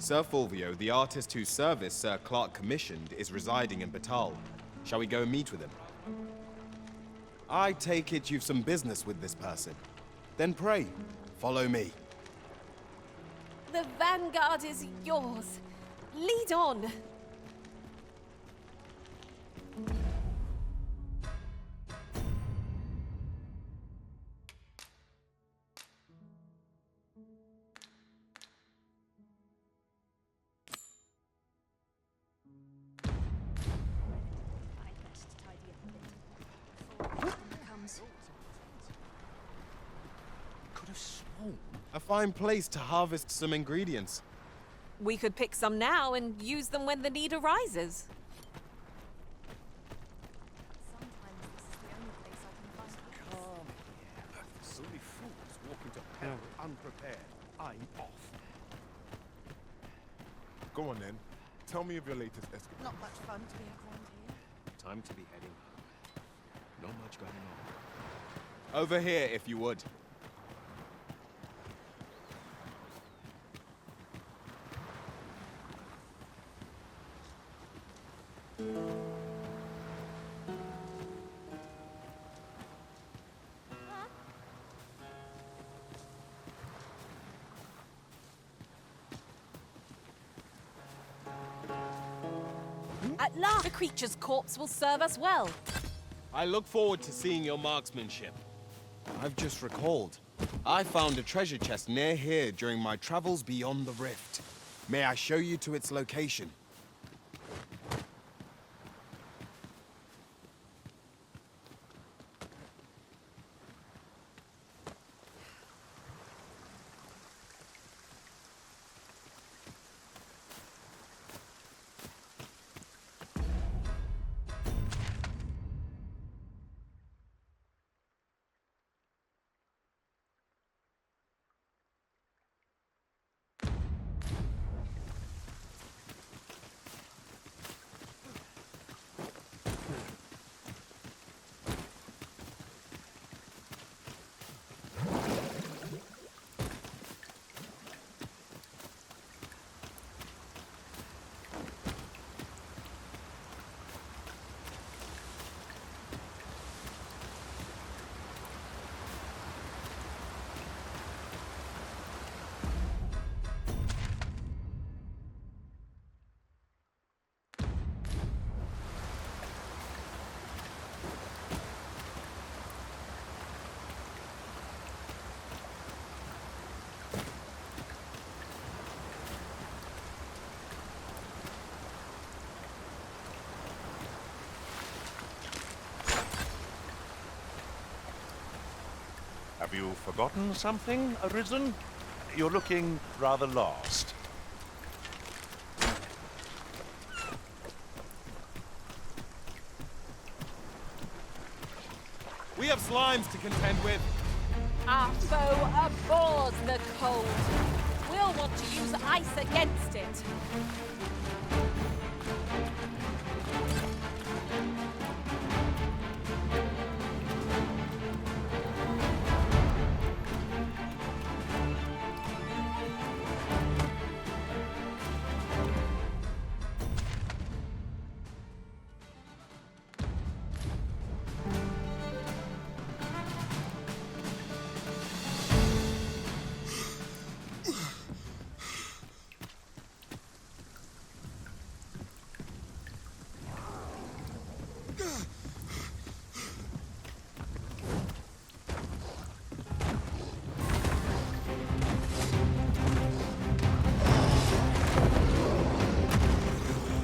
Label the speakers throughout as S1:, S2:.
S1: Sir Fulvio, the artist whose service Sir Clark commissioned, is residing in Batal. Shall we go and meet with him? I take it you've some business with this person. Then pray, follow me.
S2: The vanguard is yours. Lead on.
S1: A fine place to harvest some ingredients.
S2: We could pick some now and use them when the need arises.
S3: So many fools walking to hell unprepared. I'm off.
S4: Go on then. Tell me of your latest escape.
S5: Not much fun to be around here.
S1: Time to be heading home. Not much going on. Over here, if you would.
S2: At last, the creature's corpse will serve us well.
S1: I look forward to seeing your marksmanship. I've just recalled. I found a treasure chest near here during my travels beyond the rift. May I show you to its location?
S3: Have you forgotten something, Arisen? You're looking rather lost.
S1: We have slimes to contend with.
S2: Our foe abhors the cold. We'll want to use ice against it.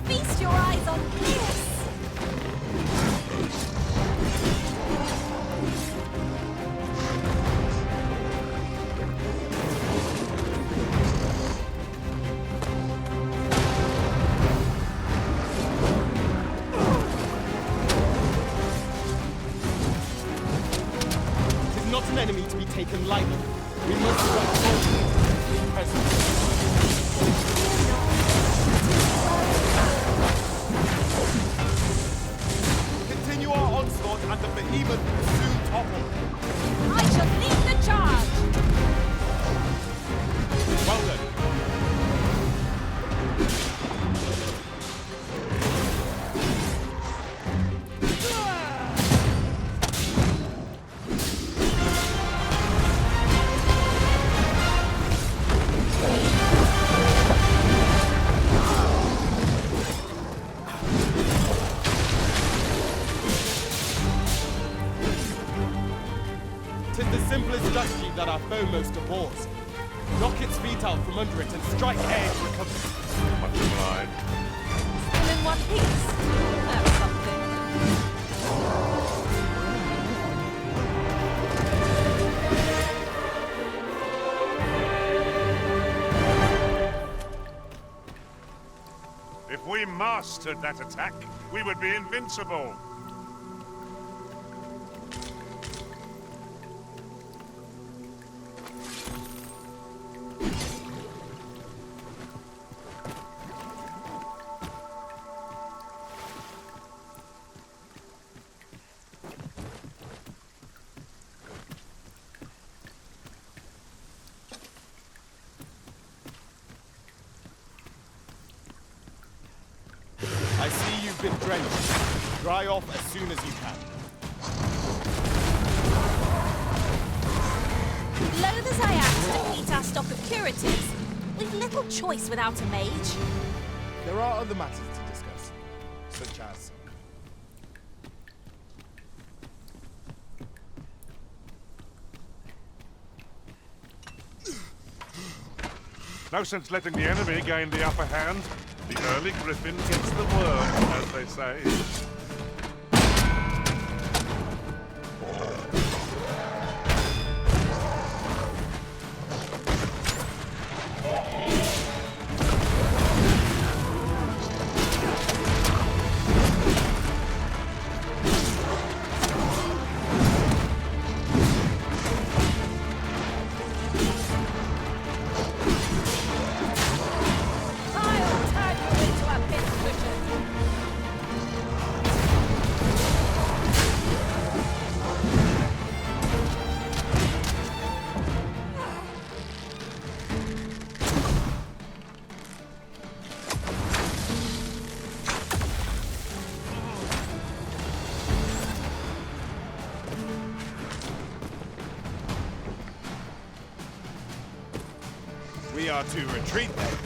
S2: Feast your eyes on this!
S1: It is not an enemy to be taken lightly. We must work boldly in presence. Continue our onslaught and the behemoth will soon topple.
S2: I shall lead the charge!
S1: Well done. foremost aboard. Knock its feet out from under it and strike air to recover.
S3: Much obliged.
S2: All in one piece. That's something.
S3: If we mastered that attack, we would be invincible.
S1: I see you've been drenched. Dry off as soon as you can.
S2: Loath as I am to deplete our stock of curatives, we've little choice without a mage.
S1: There are other matters to discuss, such as...
S3: No sense letting the enemy gain the upper hand. The early griffin gets the worm, as they say.
S2: I'll turn you into a pincushion.
S1: We are to retreat then.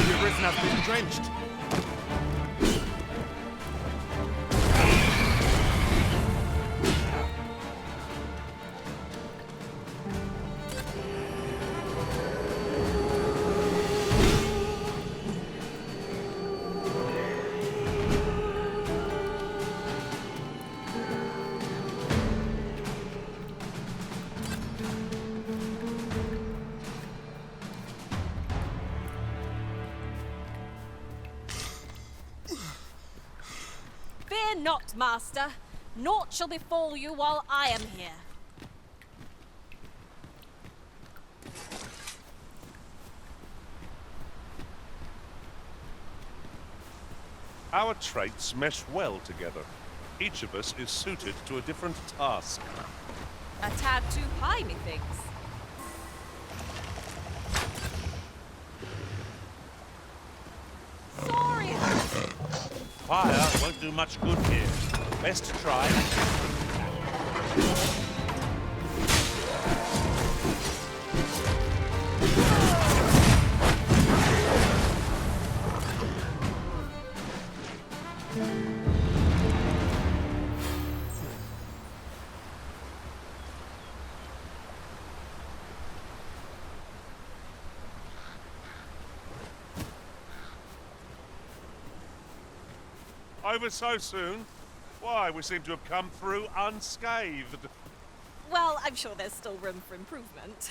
S1: The risen has been drenched.
S2: Fear not, master. Naught shall befall you while I am here.
S3: Our traits mesh well together. Each of us is suited to a different task.
S2: A tad too high, methinks. Sorry.
S3: Fire won't do much good here. Best try. Over so soon? Why, we seem to have come through unscathed.
S2: Well, I'm sure there's still room for improvement.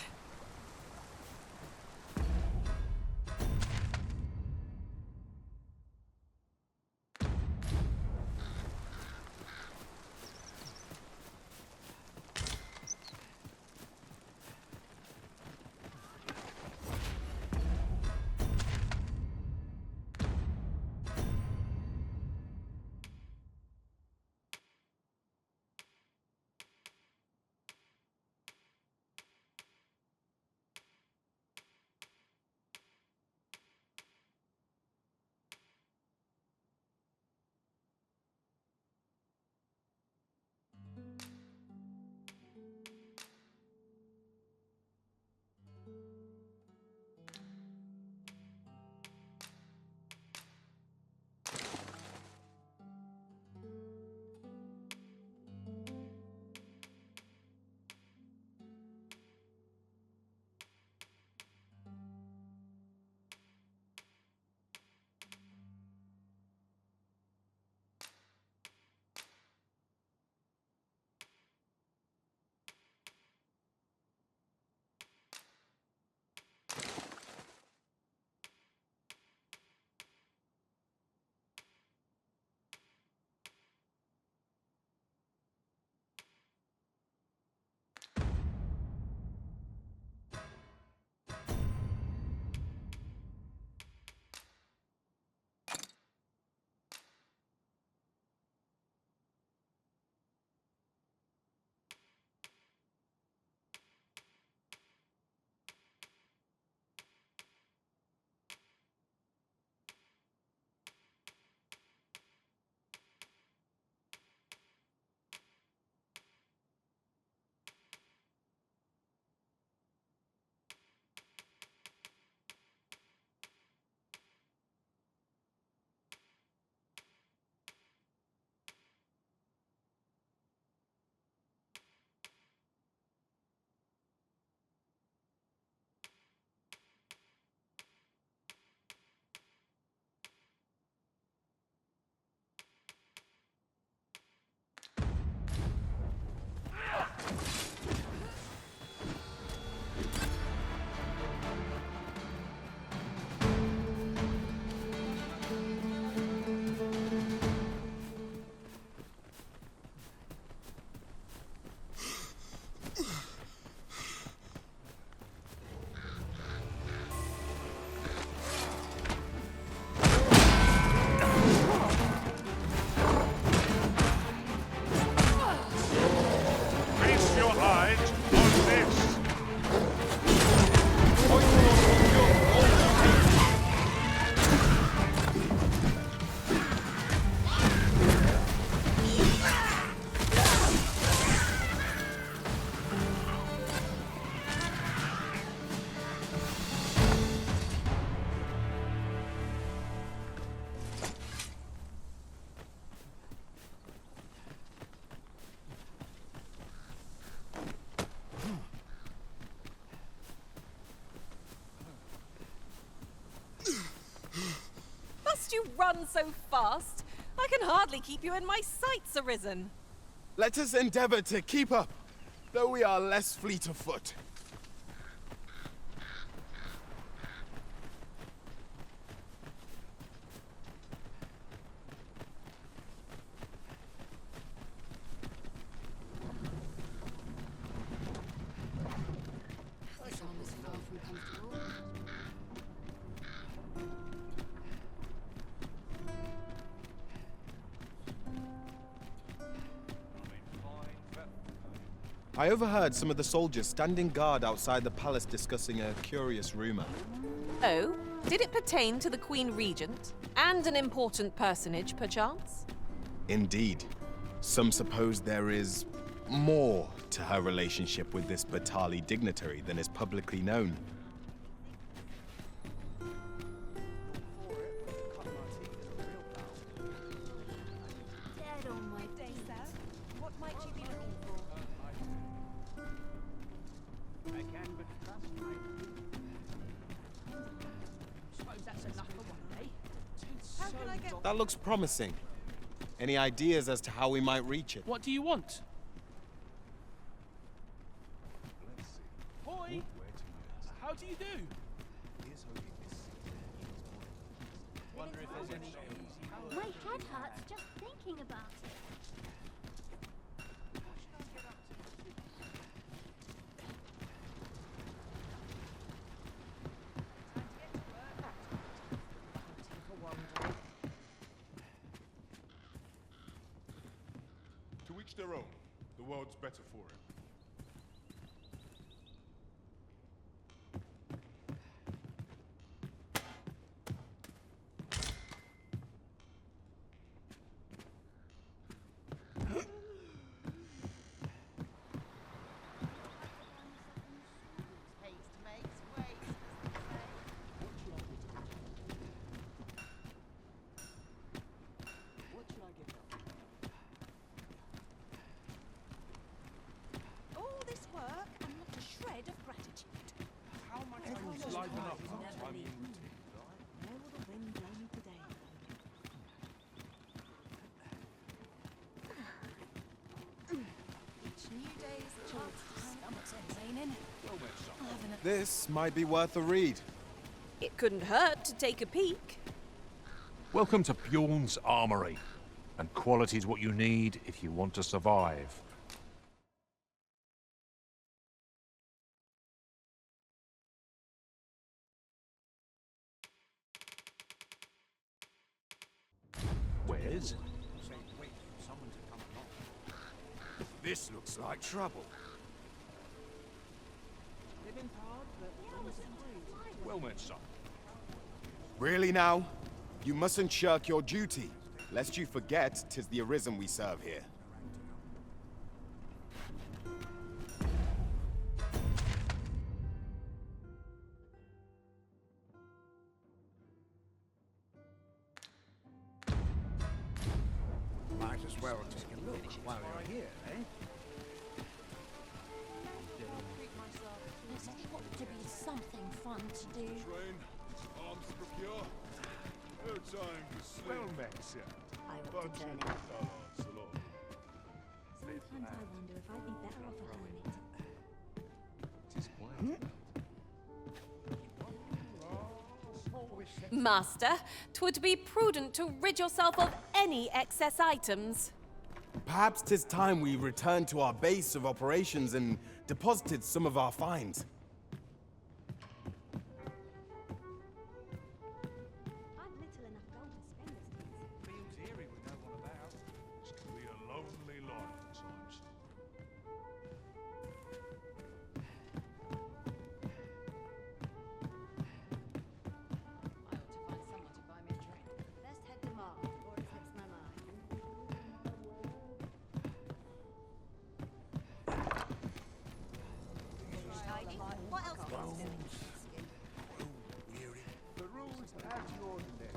S2: you run so fast? I can hardly keep you in my sights, Arisen.
S1: Let us endeavor to keep up, though we are less fleet of foot.
S5: This arm is far from comfortable.
S1: I overheard some of the soldiers standing guard outside the palace discussing a curious rumor.
S2: Oh? Did it pertain to the Queen Regent? And an important personage, perchance?
S1: Indeed. Some suppose there is more to her relationship with this Batali dignitary than is publicly known.
S5: Dead on my
S2: Day,
S5: feet.
S2: sir. What might you be looking for?
S5: Suppose that's enough for one day.
S2: How can I get...
S1: That looks promising. Any ideas as to how we might reach it?
S6: What do you want? Boy, how do you do? Wonder if there's any easy...
S7: My head hurts just thinking about it.
S4: To each their own. The world's better for it.
S5: All this work and not a shred of gratitude.
S3: How much are you liven up?
S5: Never leave. Where will the wind blow me today? Each new day is a chance to stomach's entertaining.
S1: This might be worth a read.
S2: It couldn't hurt to take a peek.
S8: Welcome to Bjorn's Armory. And quality's what you need if you want to survive. Where's?
S9: This looks like trouble.
S8: Well met, son.
S1: Really now? You mustn't shirk your duty, lest you forget 'tis the Arisen we serve here.
S9: Might as well take a look while you're here, eh?
S7: There's got to be something fun to do.
S4: Train, arms procure. No time to sleep.
S3: Well met, sir.
S7: I ought to turn it.
S4: Salon.
S7: Sometimes I wonder if I'd be better off a hermit.
S2: Master, 'twould be prudent to rid yourself of any excess items.
S1: Perhaps 'tis time we returned to our base of operations and deposited some of our finds.
S7: I've little enough gold to spend this days.
S3: Feels eerie with no one about. This can be a lonely life at times.
S5: I ought to find someone to buy me a drink.
S7: Best head to market before it slips my mind.
S5: What else can I do?
S4: The rules as you ordinary.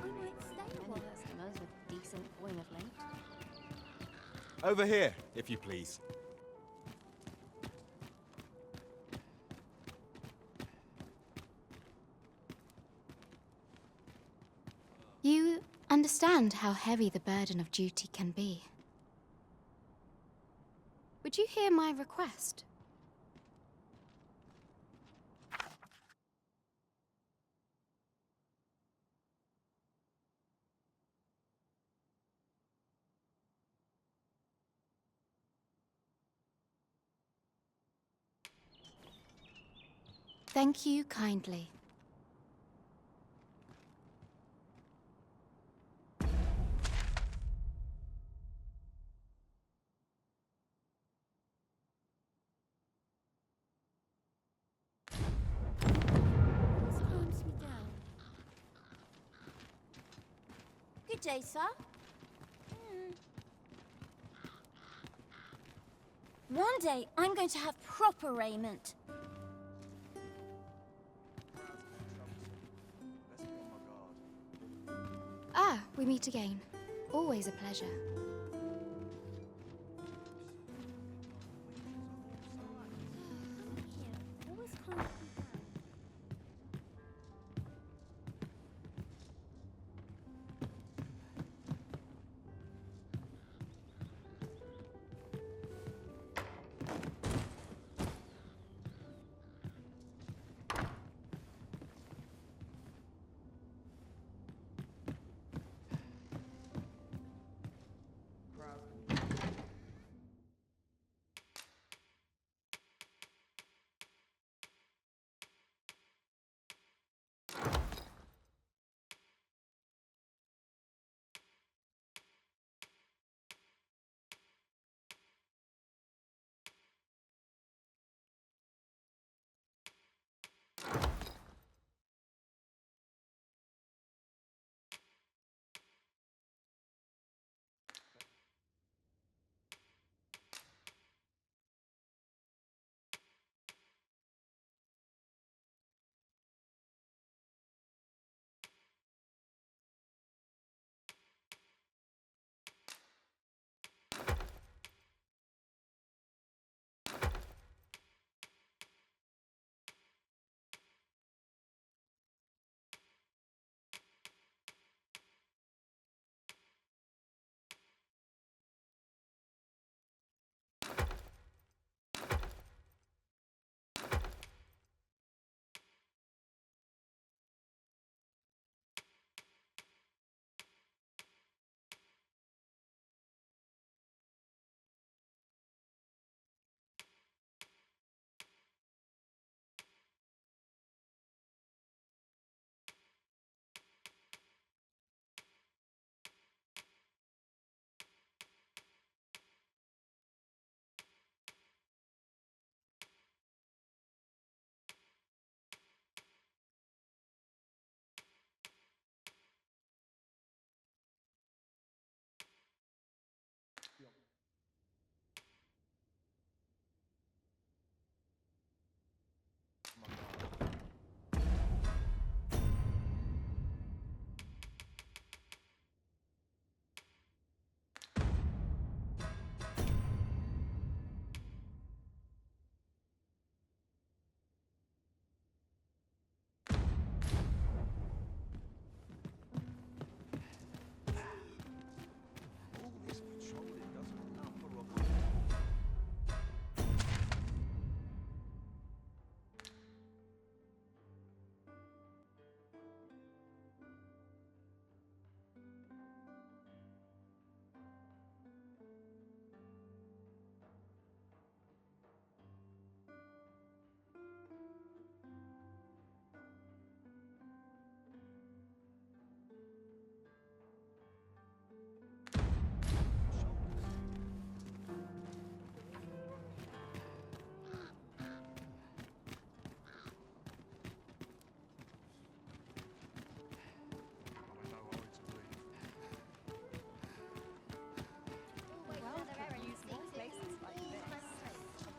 S7: Who might stay a while?
S5: Customers with decent wing of late.
S1: Over here, if you please.
S7: understand how heavy the burden of duty can be. Would you hear my request? Thank you kindly.
S10: Calms me down. Good day, sir. One day, I'm going to have proper raiment.
S7: Ah, we meet again. Always a pleasure.
S10: Always calms me down.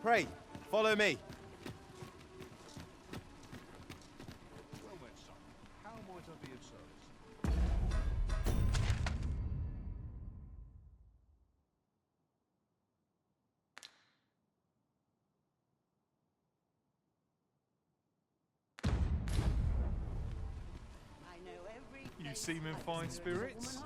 S1: Pray, follow me.
S3: Well then, son, how might I be of service?
S6: I know every
S3: You
S4: seem in fine spirits.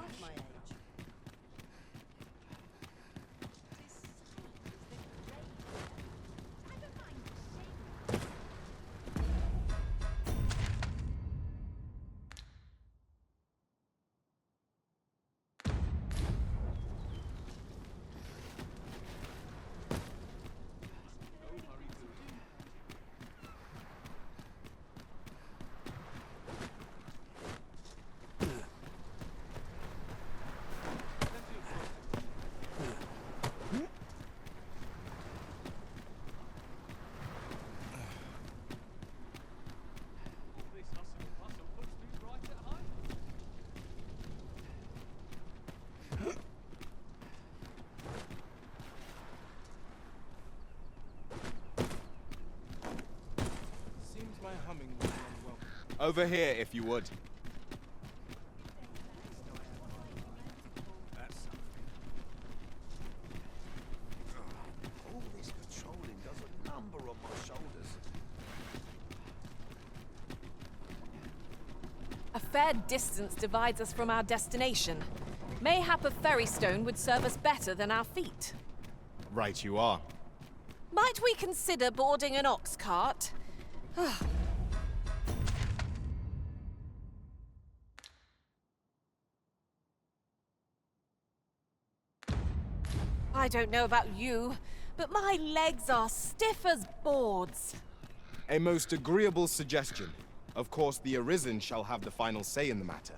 S1: Over here, if you would.
S9: All this patrolling does a number on my shoulders.
S2: A fair distance divides us from our destination. Mayhap a ferry stone would serve us better than our feet.
S1: Right you are.
S2: Might we consider boarding an ox cart? I don't know about you, but my legs are stiff as boards.
S1: A most agreeable suggestion. Of course, the Arisen shall have the final say in the matter.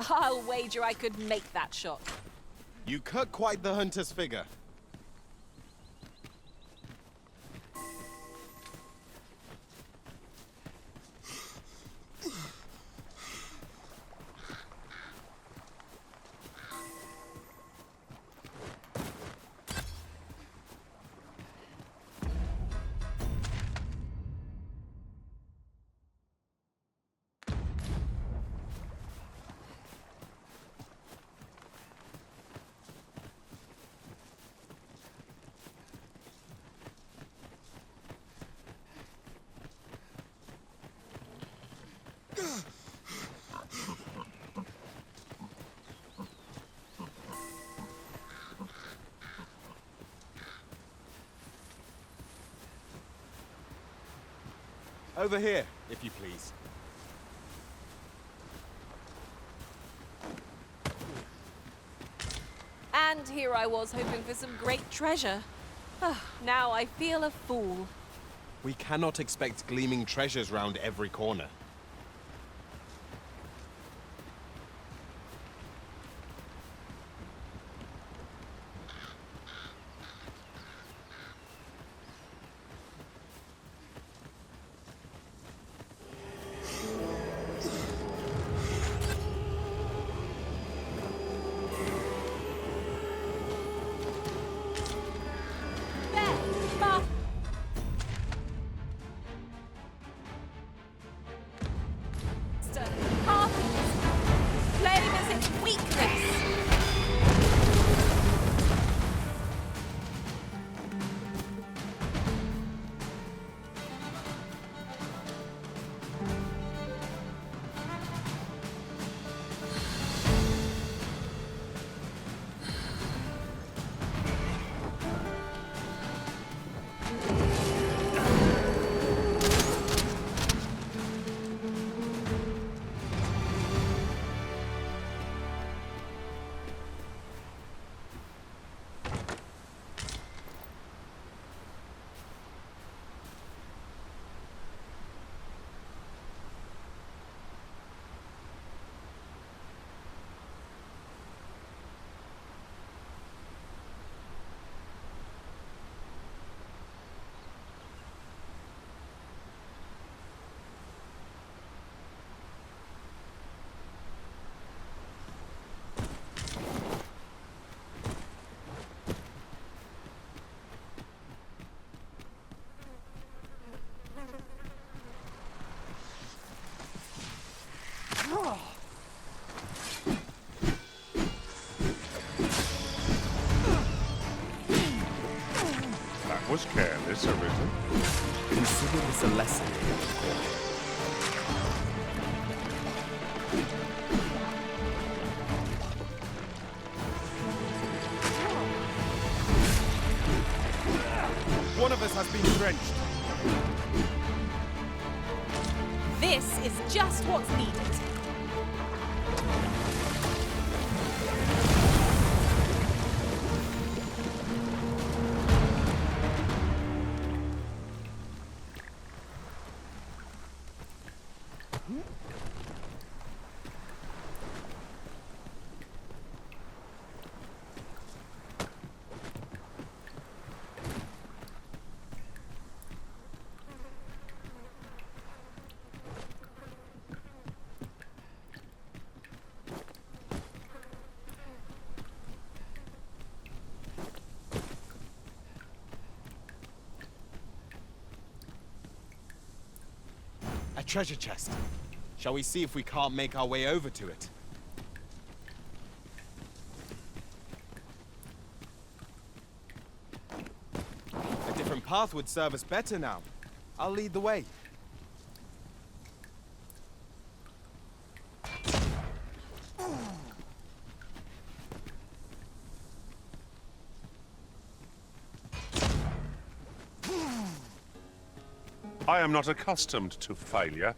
S2: I'll wager I could make that shot.
S1: You cut quite the hunter's figure. Over here, if you please.
S2: And here I was hoping for some great treasure. Now I feel a fool.
S1: We cannot expect gleaming treasures round every corner.
S3: That was careless, Arisen.
S1: Consider this a lesson. One of us has been drenched.
S2: This is just what's needed.
S1: A treasure chest. Shall we see if we can't make our way over to it? A different path would serve us better now. I'll lead the way.
S3: I am not accustomed to failure.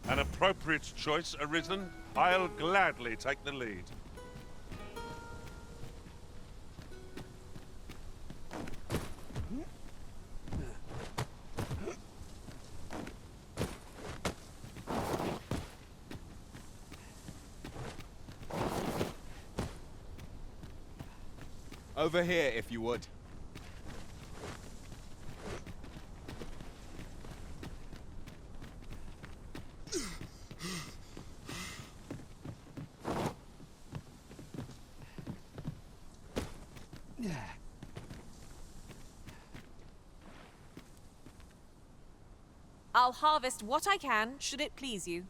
S3: An appropriate choice, Arisen. I'll gladly take the lead.
S1: Over here, if you would.
S2: I'll harvest what I can, should it please you.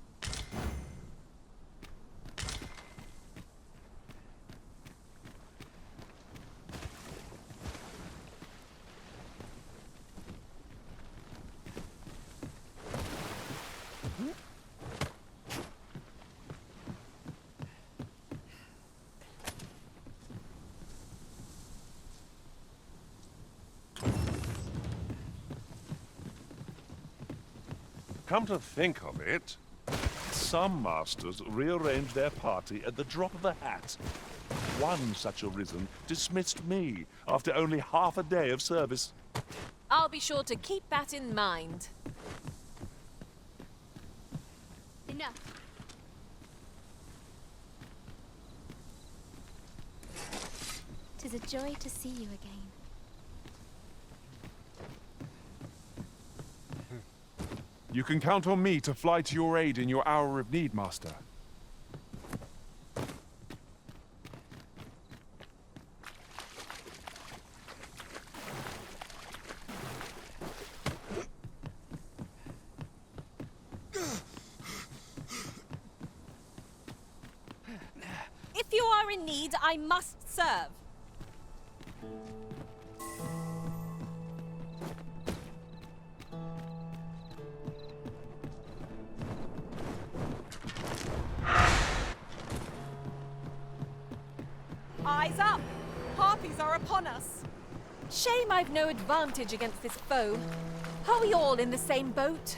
S3: Come to think of it, some masters rearrange their party at the drop of a hat. One such Arisen dismissed me after only half a day of service.
S2: I'll be sure to keep that in mind.
S10: Enough. Tis a joy to see you again.
S11: You can count on me to fly to your aid in your hour of need, Master.
S2: If you are in need, I must serve. Eyes up! Harpies are upon us. Shame I've no advantage against this foe. Are we all in the same boat?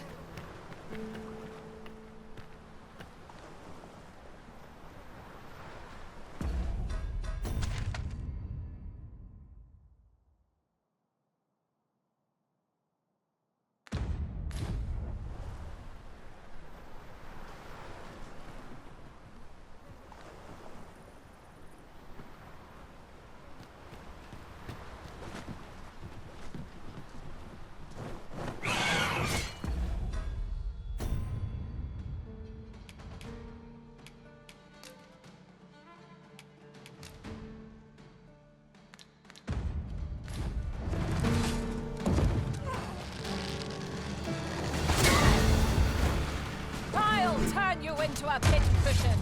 S2: turn you into a pincushion.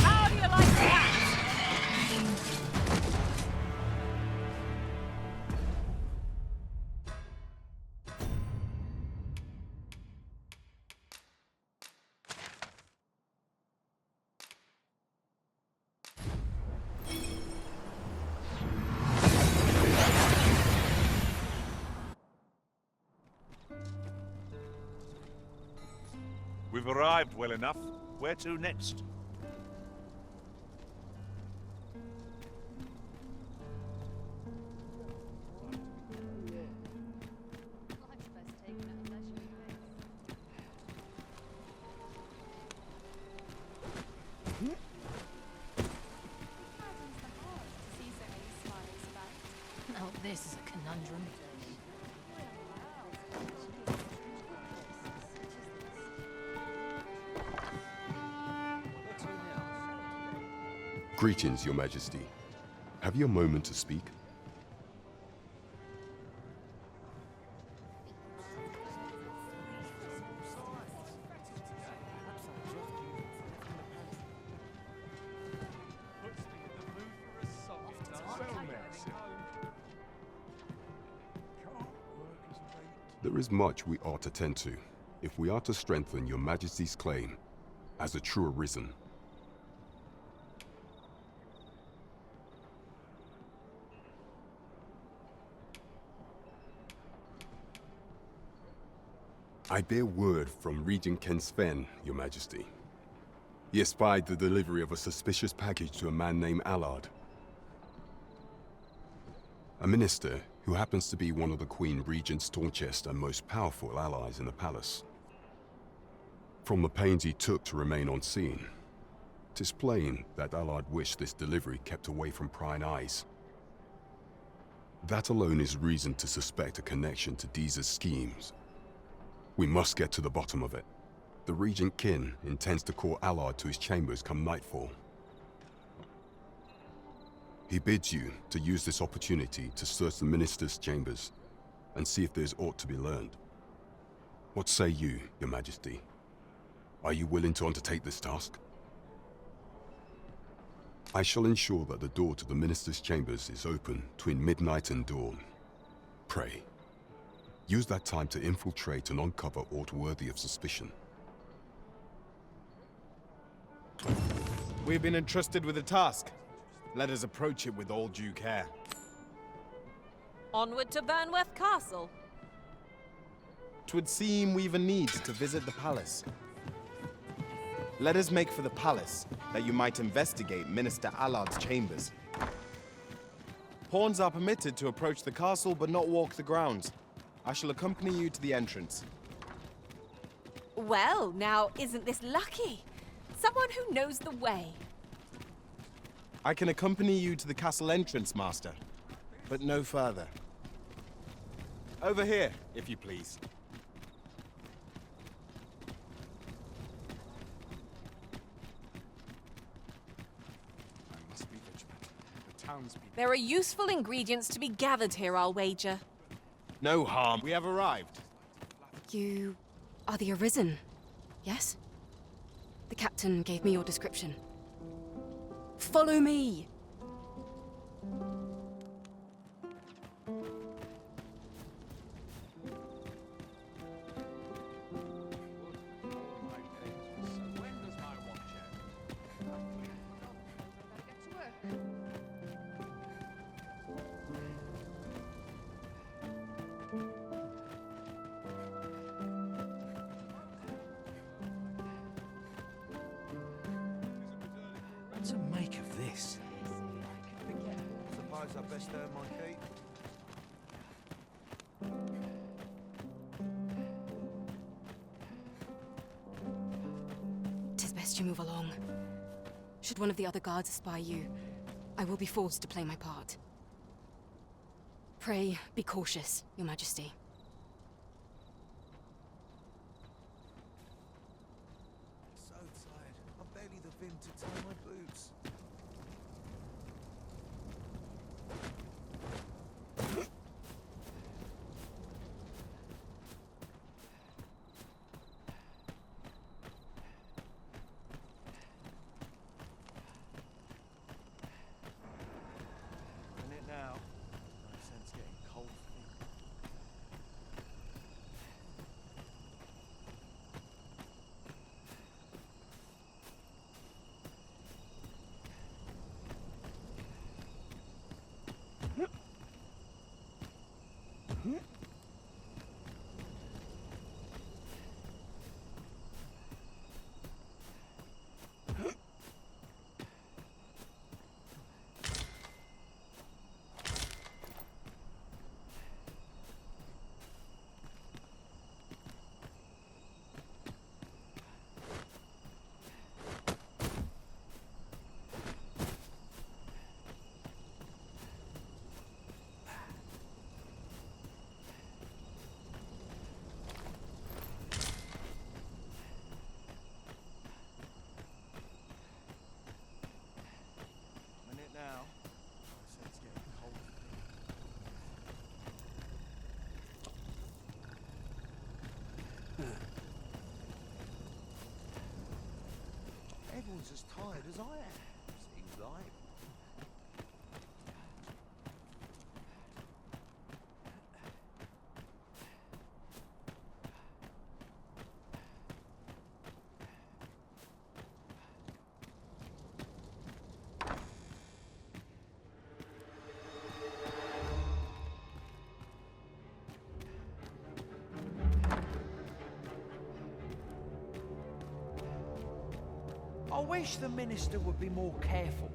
S2: How do you like that?
S3: We've arrived well enough. Where to next?
S5: Life's best taken at a leisurely pace. Hardens the heart to see so many smiles about.
S2: Now this is a conundrum.
S12: Greetings, Your Majesty. Have you a moment to speak? There is much we ought to tend to, if we are to strengthen Your Majesty's claim as a true Arisen. I bear word from Regent Ken Sven, Your Majesty. He espied the delivery of a suspicious package to a man named Allard. A minister who happens to be one of the Queen Regent's staunchest and most powerful allies in the palace. From the pains he took to remain on scene, 'tis plain that Allard wished this delivery kept away from prying eyes. That alone is reason to suspect a connection to Deeza's schemes. We must get to the bottom of it. The Regent Kin intends to call Allard to his chambers come nightfall. He bids you to use this opportunity to search the minister's chambers and see if there's aught to be learned. What say you, Your Majesty? Are you willing to undertake this task? I shall ensure that the door to the minister's chambers is open between midnight and dawn. Pray, use that time to infiltrate and uncover aught worthy of suspicion.
S1: We've been entrusted with a task. Let us approach it with all due care.
S2: Onward to Burnworth Castle.
S1: 'Twould seem we've a need to visit the palace. Let us make for the palace, that you might investigate Minister Allard's chambers. Pawns are permitted to approach the castle but not walk the grounds. I shall accompany you to the entrance.
S2: Well, now, isn't this lucky? Someone who knows the way.
S1: I can accompany you to the castle entrance, Master, but no further. Over here, if you please. I must be vigilant. The townspeople.
S2: There are useful ingredients to be gathered here, I'll wager.
S1: No harm. We have arrived.
S13: You are the Arisen, yes? The captain gave me your description. Follow me!
S9: What to make of this? Suppose I best earn my keep.
S13: Tis best you move along. Should one of the other guards espy you, I will be forced to play my part. Pray, be cautious, Your Majesty.
S9: So tired. I've barely the vim to tie my boots.
S6: Now. It's getting cold. Everyone's as tired as I am, seems like.
S14: I wish the Minister would be more careful.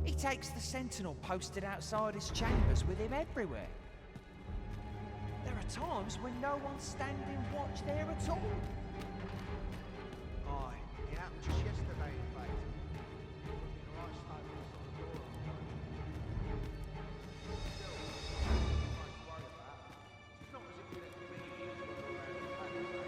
S14: He takes the Sentinel posted outside his chambers with him everywhere. There are times when no one's standing watch there at all.
S6: Aye, it happened just yesterday, in fact. There would be the right statements on the door. Still, nothing much to worry about. It's not as if you let me around the palace.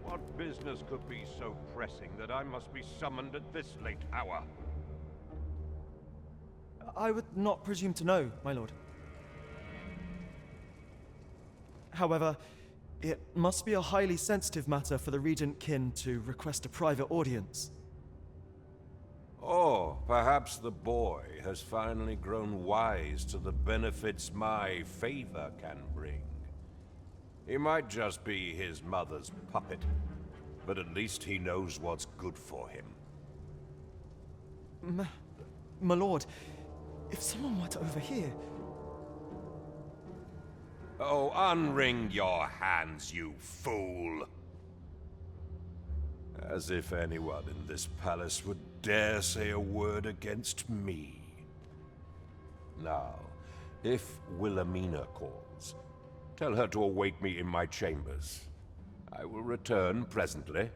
S15: What business could be so pressing that I must be summoned at this late hour?
S16: I would not presume to know, my lord. However, it must be a highly sensitive matter for the Regent Kin to request a private audience.
S15: Oh, perhaps the boy has finally grown wise to the benefits my favor can bring. He might just be his mother's puppet, but at least he knows what's good for him.
S16: My lord, if someone were to overhear...
S15: Oh, unwring your hands, you fool! As if anyone in this palace would dare say a word against me. Now, if Wilhelmina calls, tell her to await me in my chambers. I will return presently.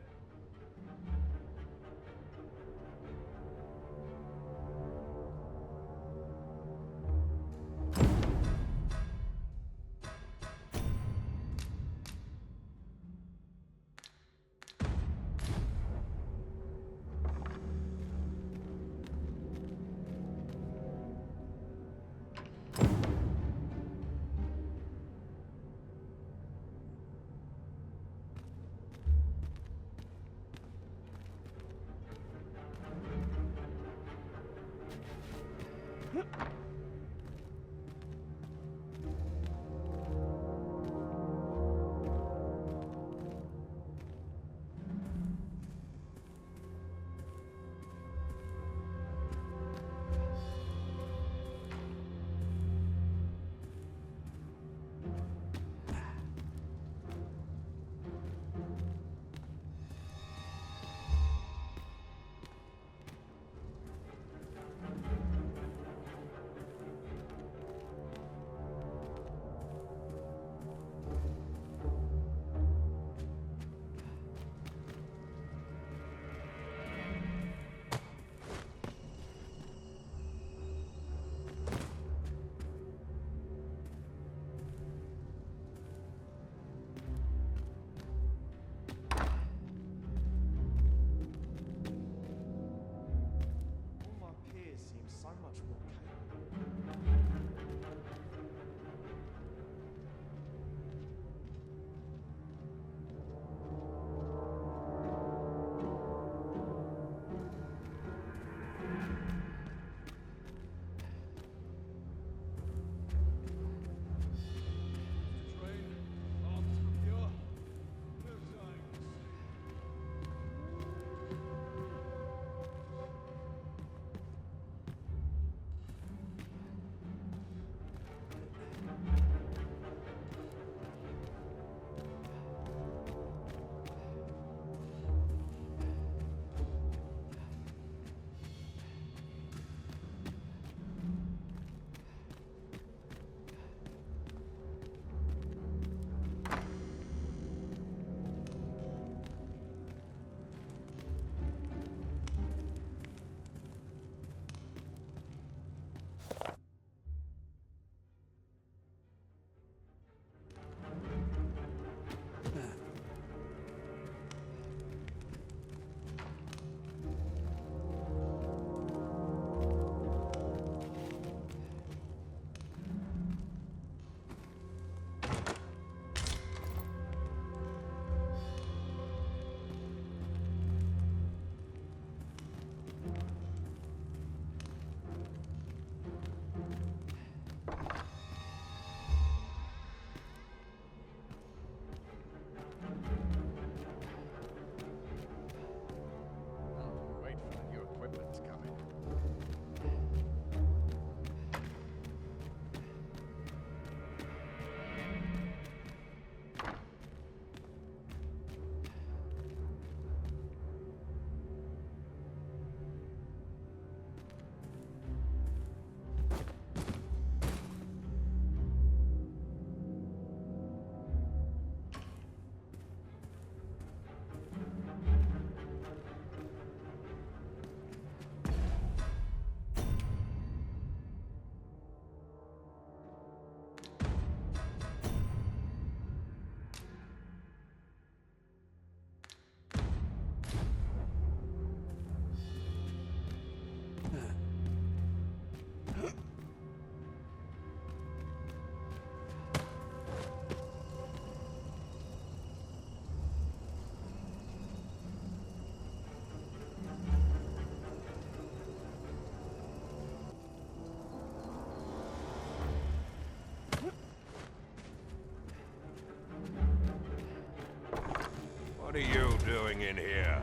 S15: What are you doing in here?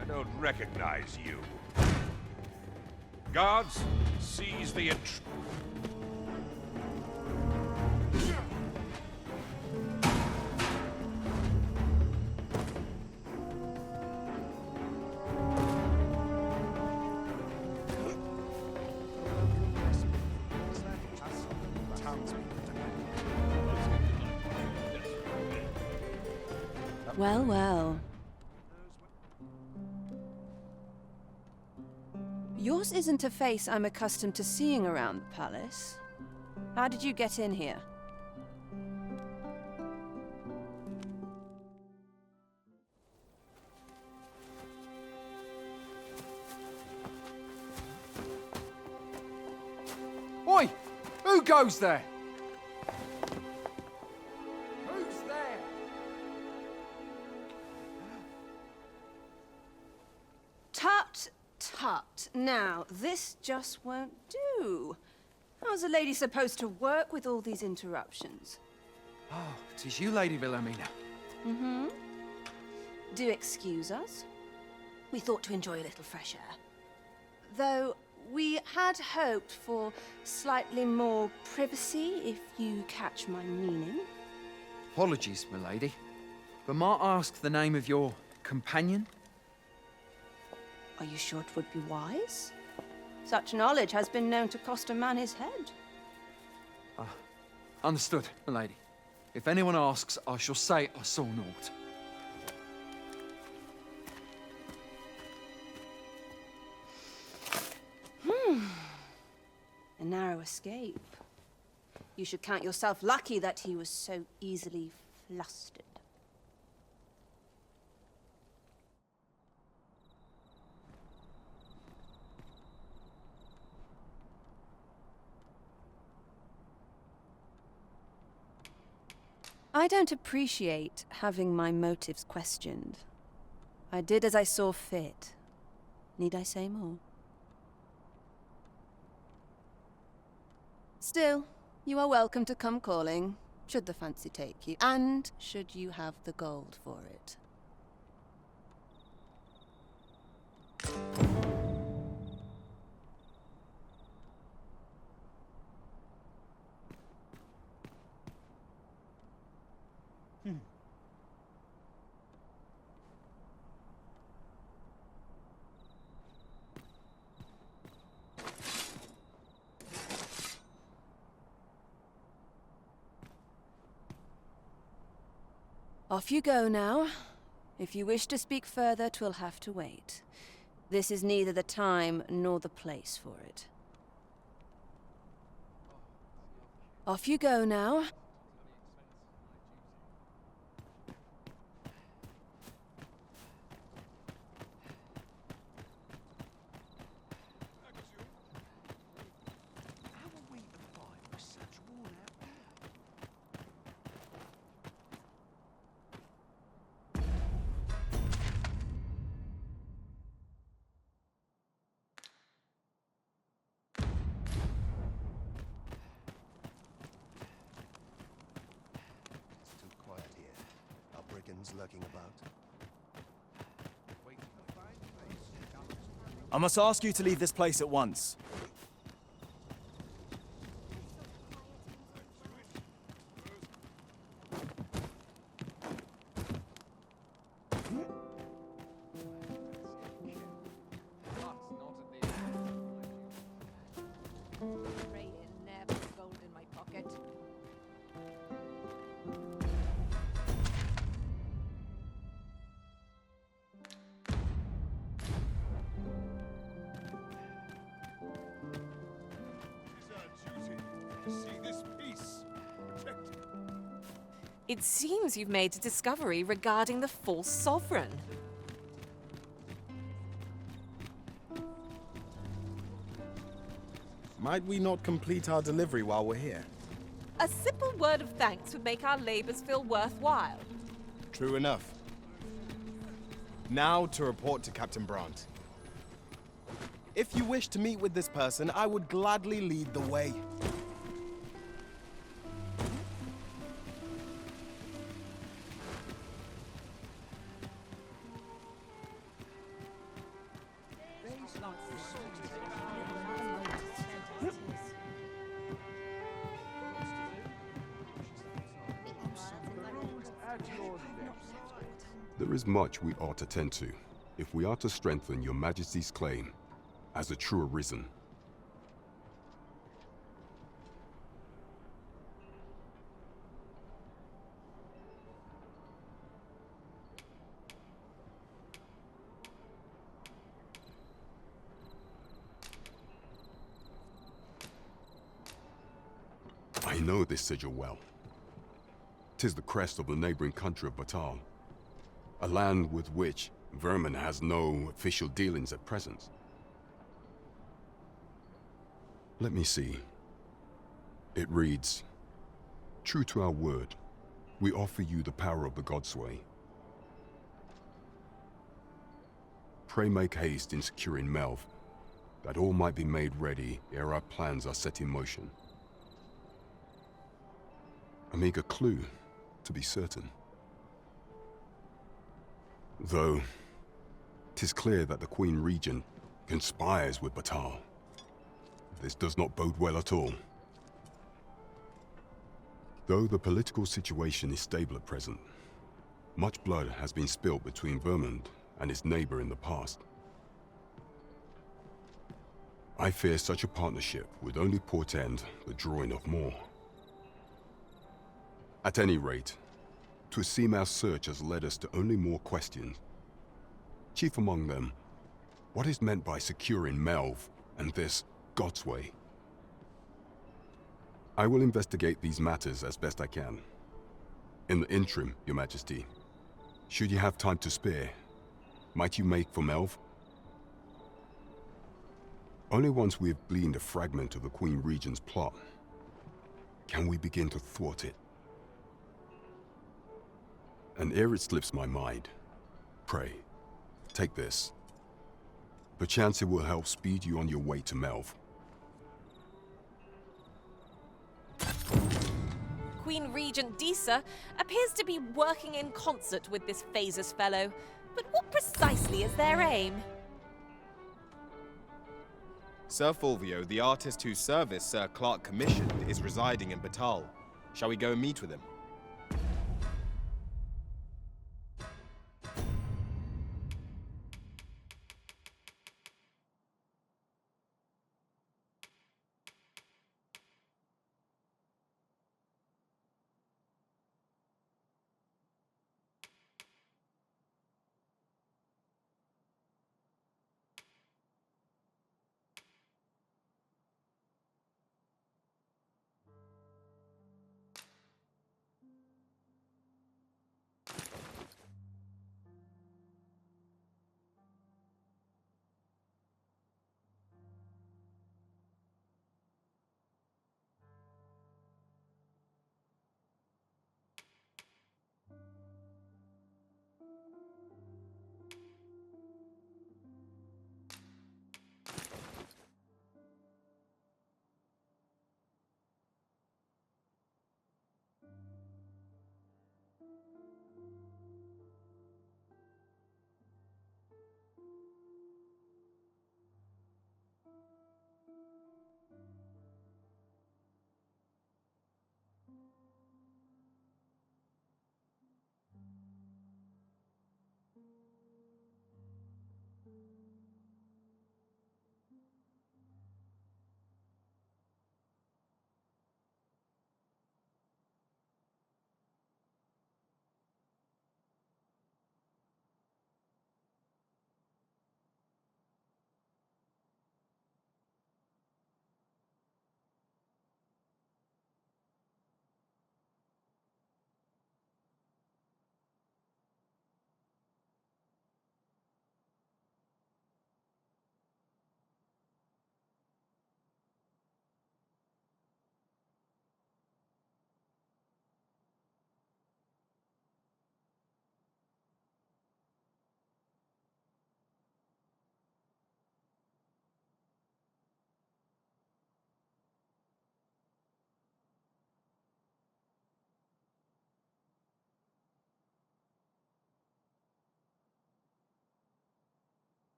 S15: I don't recognize you. Guards, seize the
S13: Well, well. Yours isn't a face I'm accustomed to seeing around the palace. How did you get in here?
S14: Oi! Who goes there? Who's there?
S13: Tut, tut. Now, this just won't do. How's a lady supposed to work with all these interruptions?
S14: Oh, 'tis you, Lady Wilhelmina.
S13: Mm-hmm. Do excuse us. We thought to enjoy a little fresh air. Though we had hoped for slightly more privacy, if you catch my meaning.
S14: Apologies, milady. But might I ask the name of your companion?
S13: Are you sure it would be wise? Such knowledge has been known to cost a man his head.
S14: Understood, milady. If anyone asks, I shall say I saw naught.
S13: A narrow escape. You should count yourself lucky that he was so easily flustered. I don't appreciate having my motives questioned. I did as I saw fit. Need I say more? Still, you are welcome to come calling, should the fancy take you, and should you have the gold for it. Off you go now. If you wish to speak further, 'twill have to wait. This is neither the time nor the place for it. Off you go now.
S1: Lurking about.
S16: I must ask you to leave this place at once.
S2: It seems you've made a discovery regarding the false sovereign.
S1: Might we not complete our delivery while we're here?
S2: A simple word of thanks would make our labors feel worthwhile.
S1: True enough. Now to report to Captain Brandt. If you wish to meet with this person, I would gladly lead the way.
S12: There is much we ought to tend to, if we are to strengthen your Majesty's claim as a true Arisen. I know this sigil well. 'Tis the crest of the neighboring country of Batal, a land with which Vermin has no official dealings at present. Let me see. It reads, "True to our word, we offer you the power of the Godsway. Pray make haste in securing Melv, that all might be made ready ere our plans are set in motion." A meager clue, to be certain. Though, 'tis clear that the Queen Regent conspires with Batal. This does not bode well at all. Though the political situation is stable at present, much blood has been spilled between Vermund and its neighbor in the past. I fear such a partnership would only portend the drawing of more. At any rate, 'twould seem our search has led us to only more questions. Chief among them, what is meant by securing Melv and this Godsway? I will investigate these matters as best I can. In the interim, Your Majesty, should you have time to spare, might you make for Melv? Only once we have gleaned a fragment of the Queen Regent's plot can we begin to thwart it. And ere it slips my mind, pray, take this. Perchance it will help speed you on your way to Melv.
S2: Queen Regent Disa appears to be working in concert with this Phasus fellow. But what precisely is their aim?
S1: Sir Fulvio, the artist whose service Sir Clark commissioned, is residing in Batal. Shall we go and meet with him?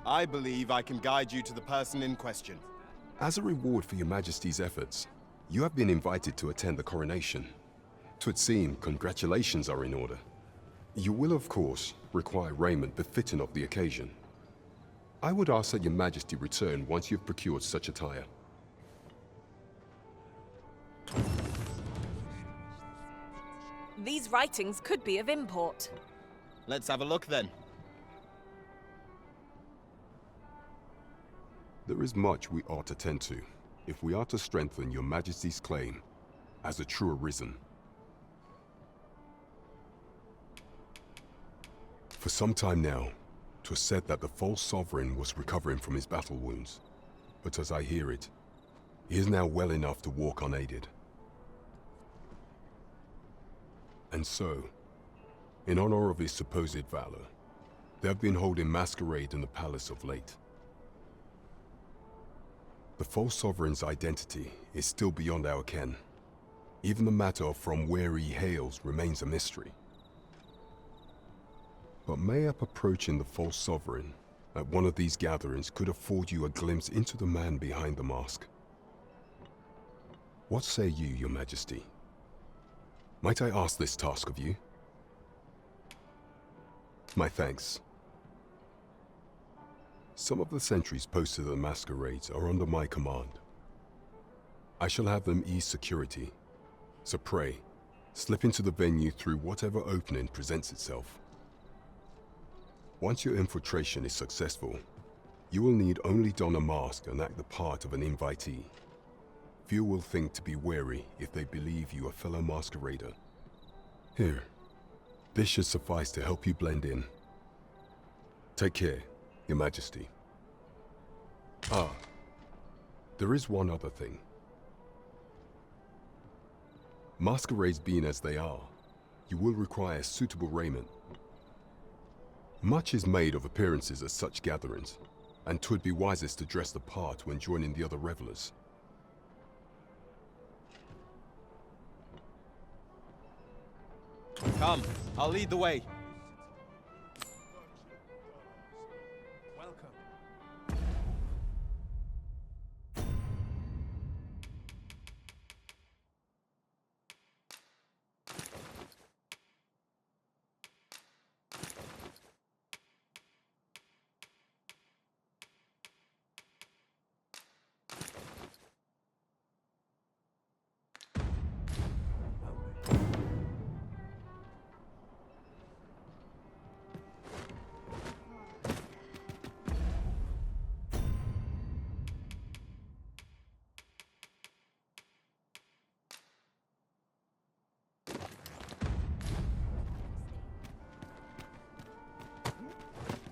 S1: I believe I can guide you to the person in question.
S12: As a reward for your Majesty's efforts, you have been invited to attend the coronation. 'Twould seem congratulations are in order. You will, of course, require raiment befitting of the occasion. I would ask that your Majesty return once you've procured such attire.
S2: These writings could be of import.
S1: Let's have a look then.
S12: There is much we ought to tend to, if we are to strengthen your Majesty's claim as a true arisen. For some time now, 'twas said that the false sovereign was recovering from his battle wounds, but as I hear it, he is now well enough to walk unaided. And so, in honor of his supposed valor, they have been holding masquerade in the palace of late. The false sovereign's identity is still beyond our ken. Even the matter of from where he hails remains a mystery. But mayhap approaching the false sovereign at one of these gatherings could afford you a glimpse into the man behind the mask. What say you, your Majesty? Might I ask this task of you? My thanks. Some of the sentries posted at the masquerades are under my command. I shall have them ease security, so pray, slip into the venue through whatever opening presents itself. Once your infiltration is successful, you will need only don a mask and act the part of an invitee. Few will think to be wary if they believe you a fellow masquerader. Here, this should suffice to help you blend in. Take care, Your Majesty. Ah, there is one other thing. Masquerades being as they are, you will require suitable raiment. Much is made of appearances at such gatherings, and 'twould be wisest to dress the part when joining the other revelers.
S1: Come, I'll lead the way.
S6: Welcome.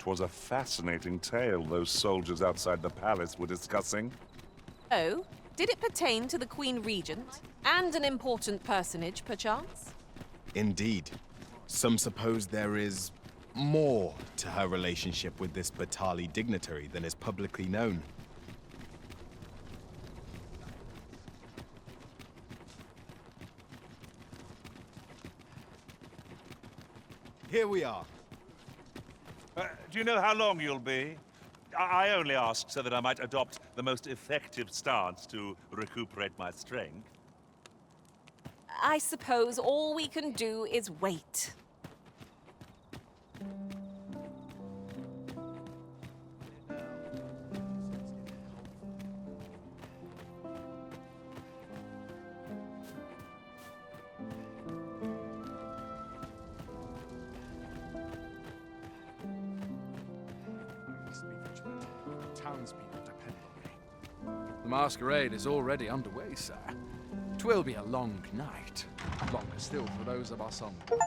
S3: Was a fascinating tale those soldiers outside the palace were discussing.
S2: Oh, did it pertain to the Queen Regent? And an important personage, perchance?
S1: Indeed. Some suppose there is more to her relationship with this Batali dignitary than is publicly known. Here we are.
S3: Do you know how long you'll be? I only ask so that I might adopt the most effective stance to recuperate my strength.
S2: I suppose all we can do is wait.
S6: Townspeople depend on me. The masquerade is already underway, sir. 'Twill be a long night. Longer still for those of us on board.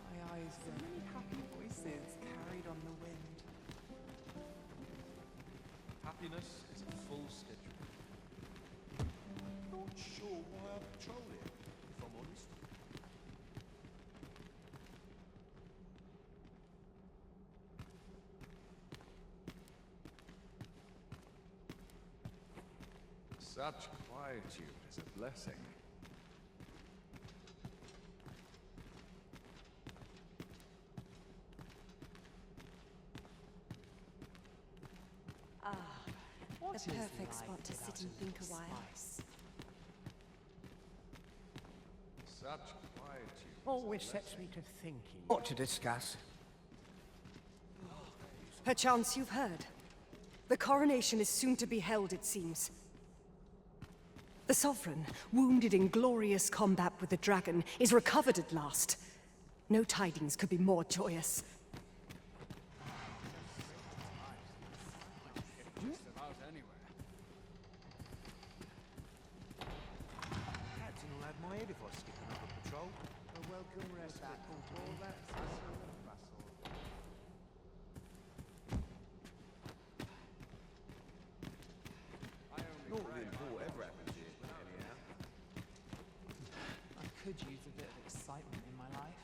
S17: My eyes so many happy voices carried on the wind.
S4: Happiness is a full schedule. Not sure why I patrol it, if I'm honest.
S6: Such quietude is a blessing.
S2: Ah,
S18: What
S2: the
S18: is
S2: perfect
S18: life
S2: spot to sit
S18: without
S2: and
S18: a
S2: think
S18: little
S2: a while.
S18: spice?
S6: Such quietude.
S14: Always sets me to thinking. What to discuss?
S19: Perchance you've heard. The coronation is soon to be held, it seems. The Sovereign, wounded in glorious combat with the dragon, is recovered at last. No tidings could be more joyous.
S6: Just about anywhere.
S9: Captain will have my head if I skip another patrol. A welcome rest back all that hustle and bustle.
S1: Not really cool whatever happens here, anyhow.
S18: I could use a bit of excitement in my life.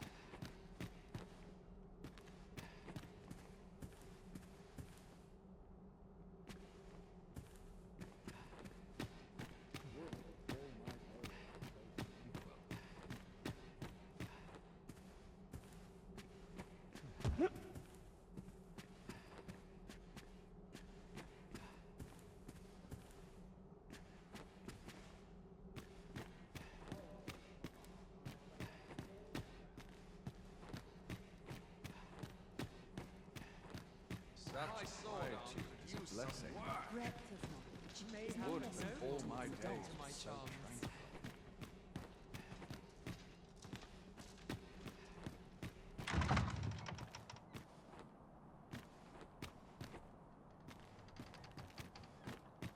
S6: Such quietude is a blessing. Would that all my days were so tranquil.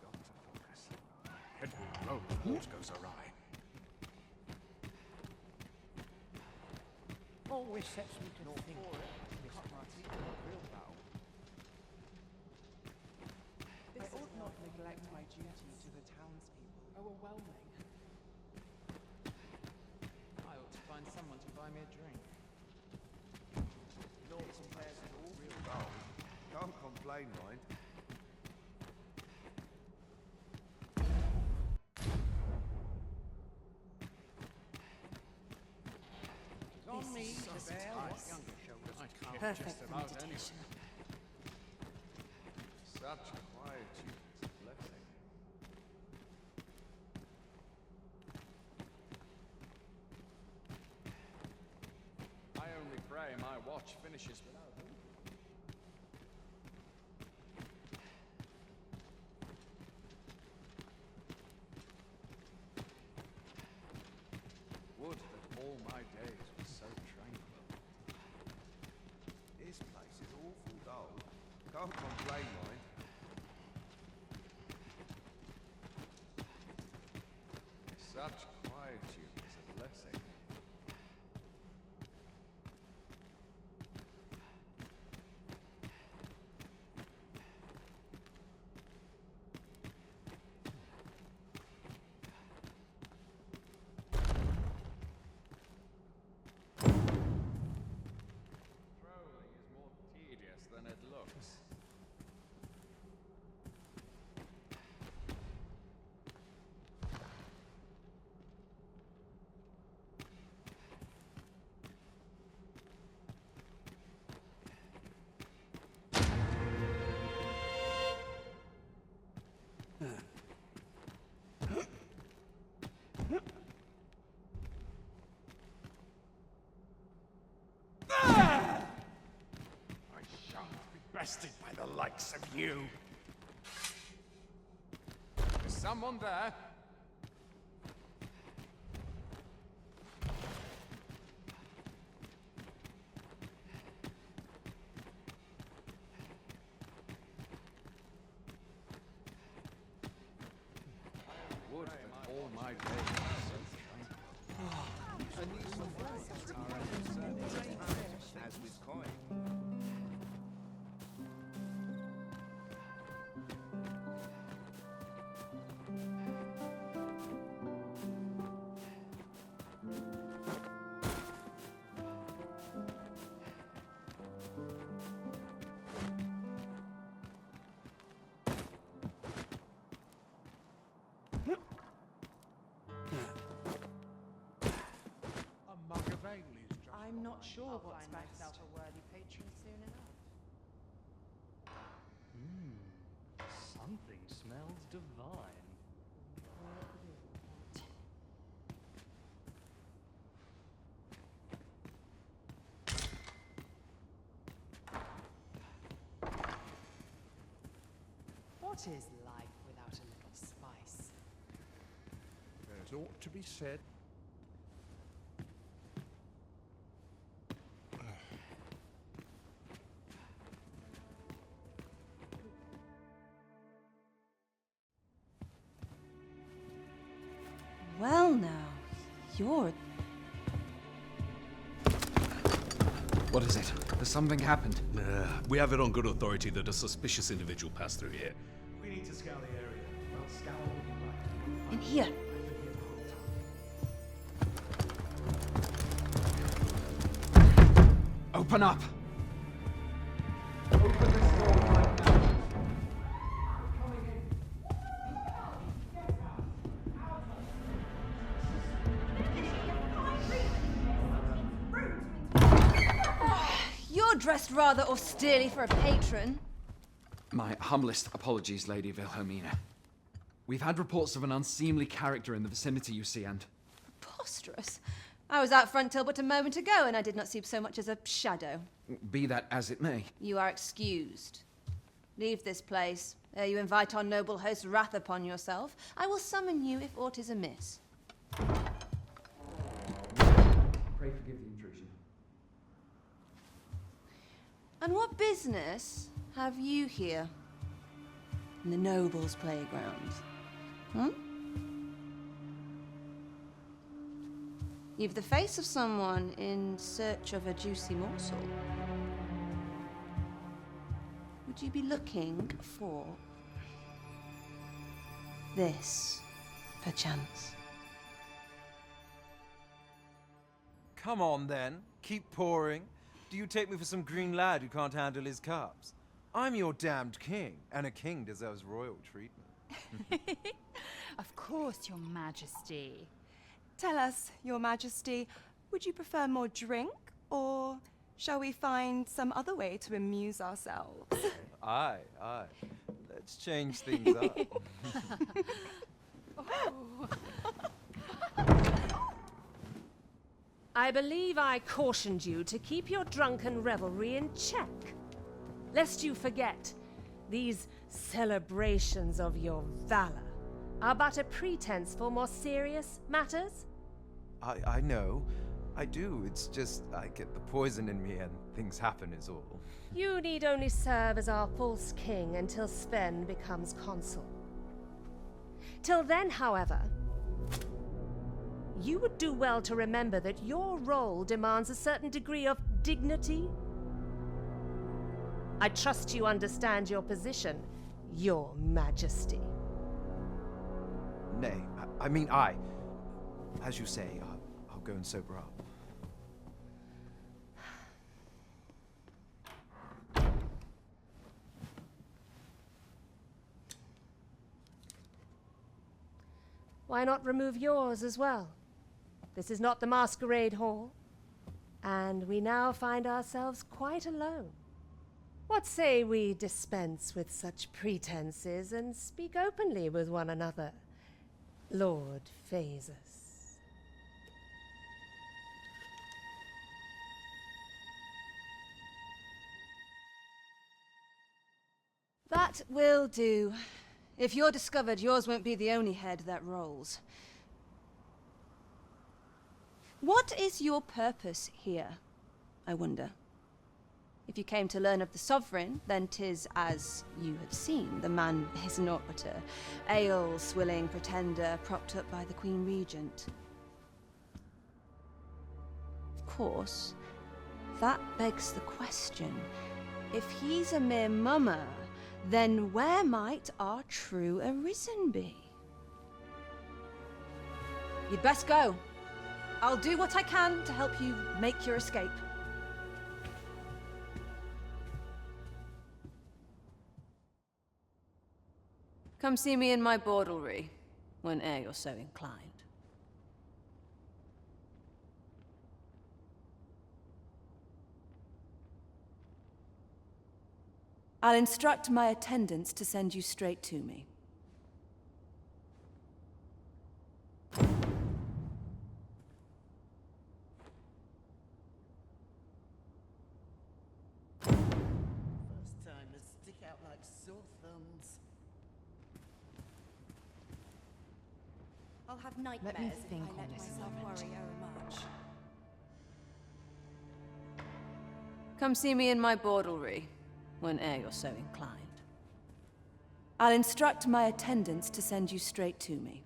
S6: Got to focus. Head will blow if what goes awry.
S14: Always sets me to thinking. Real battle.
S18: I ought not neglect my duty to the townspeople. Overwhelming. I ought to find someone to buy me a drink.
S9: Not compared to all real gold. Can't complain, mind.
S14: It's on me to bear what younger shoulders can't.
S19: Perfect
S6: Just
S19: for
S6: about
S19: meditation.
S6: Such quietude is a blessing. I only pray my watch finishes without him. Would that all my days were so tranquil.
S9: This place is awful dull. Can't complain, mind.
S6: Such quietude is a blessing. Trolling is more tedious than it looks.
S3: I shan't be bested by the likes of you.
S6: Is someone there? Would that all my days were so tranquil.
S9: As with coin.
S18: I'm not sure
S5: I'll
S18: what's
S5: find
S18: best.
S5: myself a worthy patron soon enough.
S20: Something smells divine.
S14: What is life without a little spice?
S3: There's ought to be said.
S13: Well now, you're...
S6: What is it? Has something happened?
S21: We have it on good authority that a suspicious individual passed through here.
S9: We need to scour the area. Well, scour all you like.
S13: In here.
S6: Open up!
S13: You're dressed rather austerely for a patron.
S6: My humblest apologies, Lady Wilhelmina. We've had reports of an unseemly character in the vicinity, you see, and...
S13: Preposterous. I was out front till but a moment ago, and I did not see so much as a shadow.
S6: Be that as it may.
S13: You are excused. Leave this place, ere you invite our noble host's wrath upon yourself. I will summon you if aught is amiss.
S6: Pray forgive the intrusion.
S13: And what business have you here? In the nobles' playground? Hmm? You've the face of someone in search of a juicy morsel. Would you be looking for this, perchance?
S22: Come on, then. Keep pouring. Do you take me for some green lad who can't handle his cups? I'm your damned king, and a king deserves royal treatment.
S5: Of course, Your Majesty.
S18: Tell us, Your Majesty, would you prefer more drink, or shall we find some other way to amuse ourselves?
S22: Aye, aye. Let's change things up.
S2: I believe I cautioned you to keep your drunken revelry in check. Lest you forget, these celebrations of your valor are but a pretense for more serious matters.
S22: I know. I do. It's just I get the poison in me and things happen is all.
S2: You need only serve as our false king until Sven becomes consul. Till then, however, you would do well to remember that your role demands a certain degree of dignity. I trust you understand your position, Your Majesty.
S22: Nay, I mean I. As you say, I'll go and sober up.
S2: Why not remove yours as well? This is not the masquerade hall, and we now find ourselves quite alone. What say we dispense with such pretenses and speak openly with one another, Lord Phasus?
S13: That will do. If you're discovered, yours won't be the only head that rolls. What is your purpose here, I wonder? If you came to learn of the Sovereign, then 'tis as you have seen. The man is naught but a ale-swilling pretender propped up by the Queen Regent. Of course, that begs the question. If he's a mere mummer, then where might our true Arisen be? You'd best go. I'll do what I can to help you make your escape. Come see me in my bordlery, whene'er you're so inclined.
S8: I'll instruct my attendants to send you straight to me.
S9: First time to stick out like sore thumbs.
S7: I'll have nightmares if I let myself worry overmuch.
S8: Come see me in my bordlery, whene'er you're so inclined. I'll instruct my attendants to send you straight to me.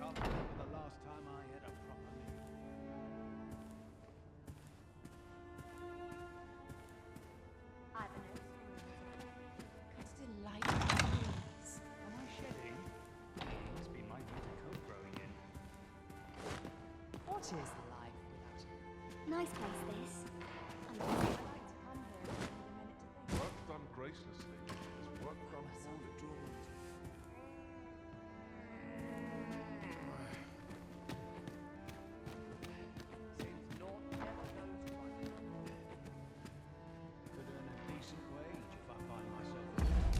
S9: Can't remember the last time I had a proper meal.
S7: It's delightful.
S9: Am I shedding? Must be my winter coat growing in.
S17: What is life without it?
S7: Nice place, this. I like to come here and spend a minute to think.
S3: Work done graciously is work done fully.
S9: Seems naught never goes to waste. Could earn a decent wage if I find myself lately.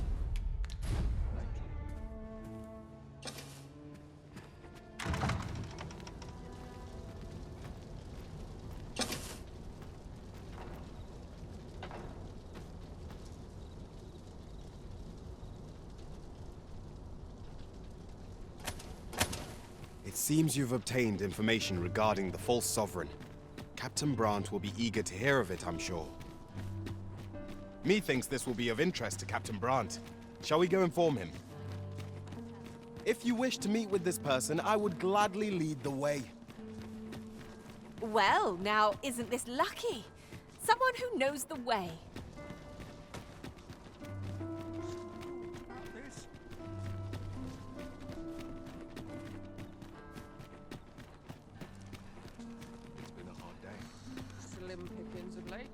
S1: It seems you've obtained information regarding the false sovereign. Captain Brandt will be eager to hear of it, I'm sure. Methinks this will be of interest to Captain Brandt. Shall we go inform him? If you wish to meet with this person, I would gladly lead the way.
S20: Well, now, isn't this lucky? Someone who knows the way.
S3: It's been a hard day.
S6: Slim pickings of late.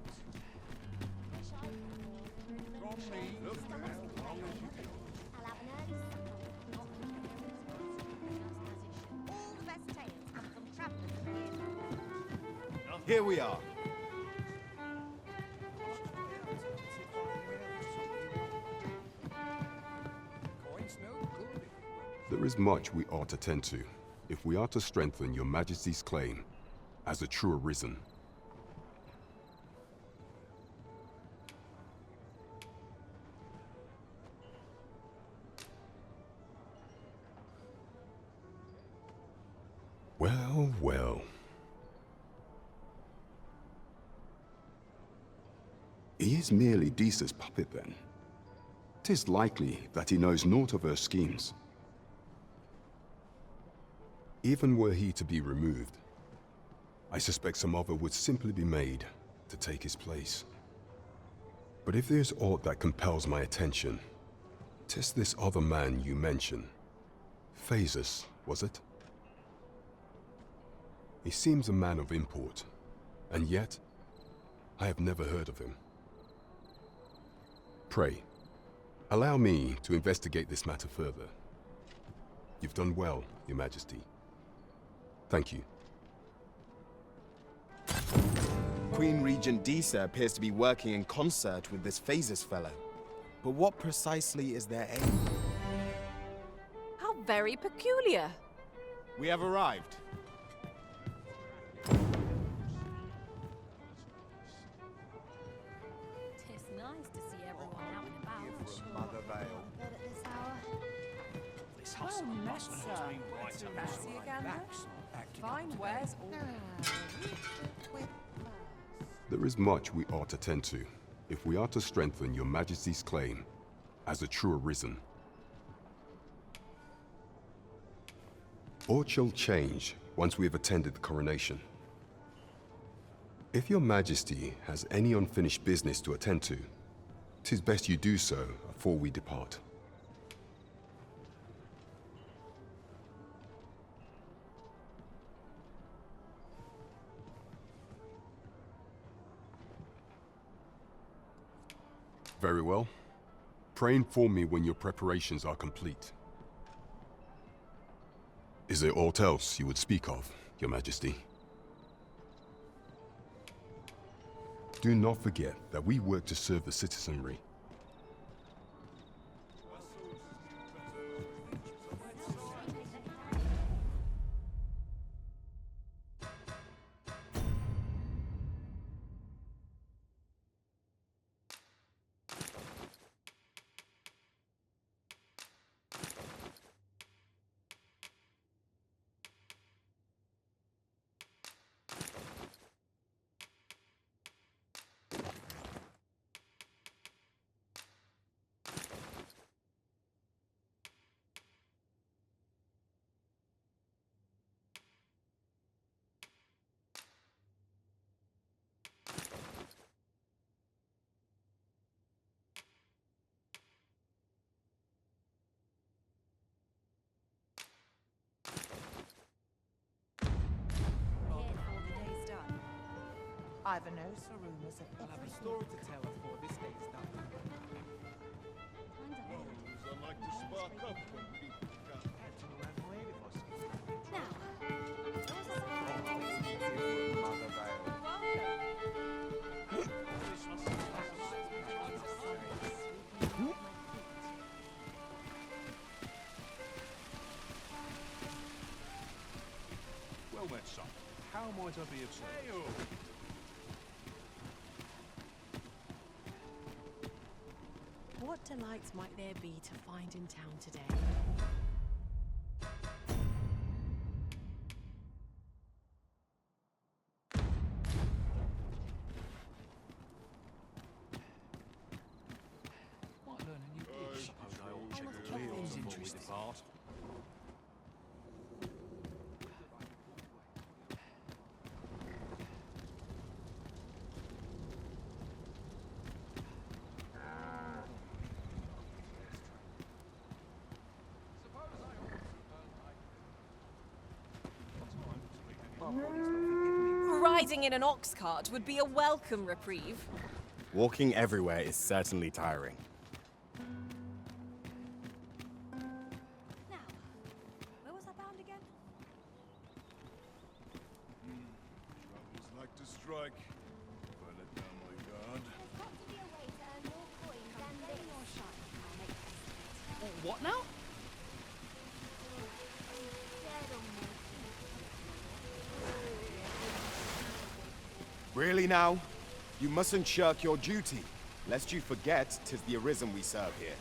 S3: From me, look as long as you can.
S7: I'll have an early supper. All the best tales come from travelers.
S1: Here we are.
S12: There is much we ought to tend to, if we are to strengthen your Majesty's claim as a true arisen. Well, well. He is merely Deesa's puppet, then. 'Tis likely that he knows naught of her schemes. Even were he to be removed, I suspect some other would simply be made to take his place. But if there's aught that compels my attention, 'tis this other man you mention. Asus, was it? He seems a man of import, and yet I have never heard of him. Pray, allow me to investigate this matter further. You've done well, Your Majesty. Thank you.
S1: Queen Regent Deesa appears to be working in concert with this Asus fellow. But what precisely is their aim?
S20: How very peculiar.
S1: We have arrived.
S5: Tis nice to see everyone out and about. Sure.
S1: Mother Vale.
S5: But at this hour,
S9: This
S18: Well
S9: hustle and
S18: met,
S9: bustle
S18: sir.
S9: has been right
S18: To
S9: up
S18: fancy
S9: my
S18: again,
S9: back,
S18: then?
S9: so I'm acting
S18: Fine
S9: up
S18: wares all.
S12: There is much we ought to tend to, if we are to strengthen your Majesty's claim as a true arisen. Aught shall change once we have attended the coronation. If your Majesty has any unfinished business to attend to, 'tis best you do so before we depart. Very well. Pray inform me when your preparations are complete. Is there aught else you would speak of, Your Majesty? Do not forget that we work to serve the citizenry.
S9: I've no rumors of I'll have a story to tell before this day's done.
S4: I like to spark up when people can't
S3: Well met, son. How might I be of service?
S10: What delights might there be to find in town today?
S3: Might learn a new dish. Suppose I ought to check the wheels before we depart.
S20: Riding in an ox cart would be a welcome reprieve.
S1: Walking everywhere is certainly tiring.
S7: Now, where was I bound again?
S4: Troubles like to strike. If I let down my guard.
S7: There's got to be a way to earn more coins than this. Or shut. I'll make this.
S10: What now?
S1: Really now? You mustn't shirk your duty, lest you forget 'tis the Arisen we serve here.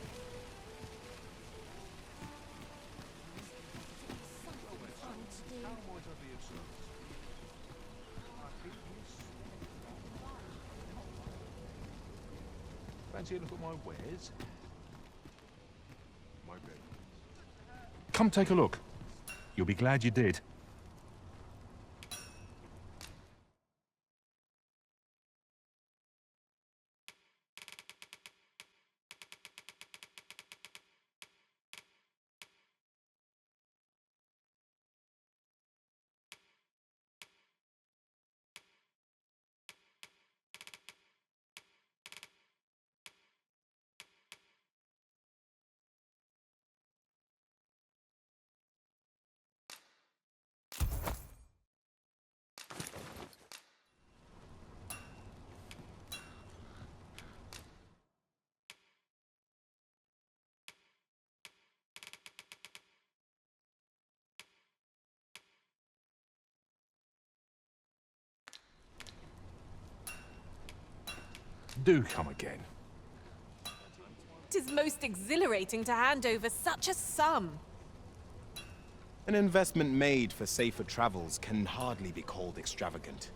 S3: Fancy a look at my wares? My bed. Come take a look. You'll be glad you did. Do come again.
S20: 'Tis most exhilarating to hand over such a sum.
S1: An investment made for safer travels can hardly be called extravagant.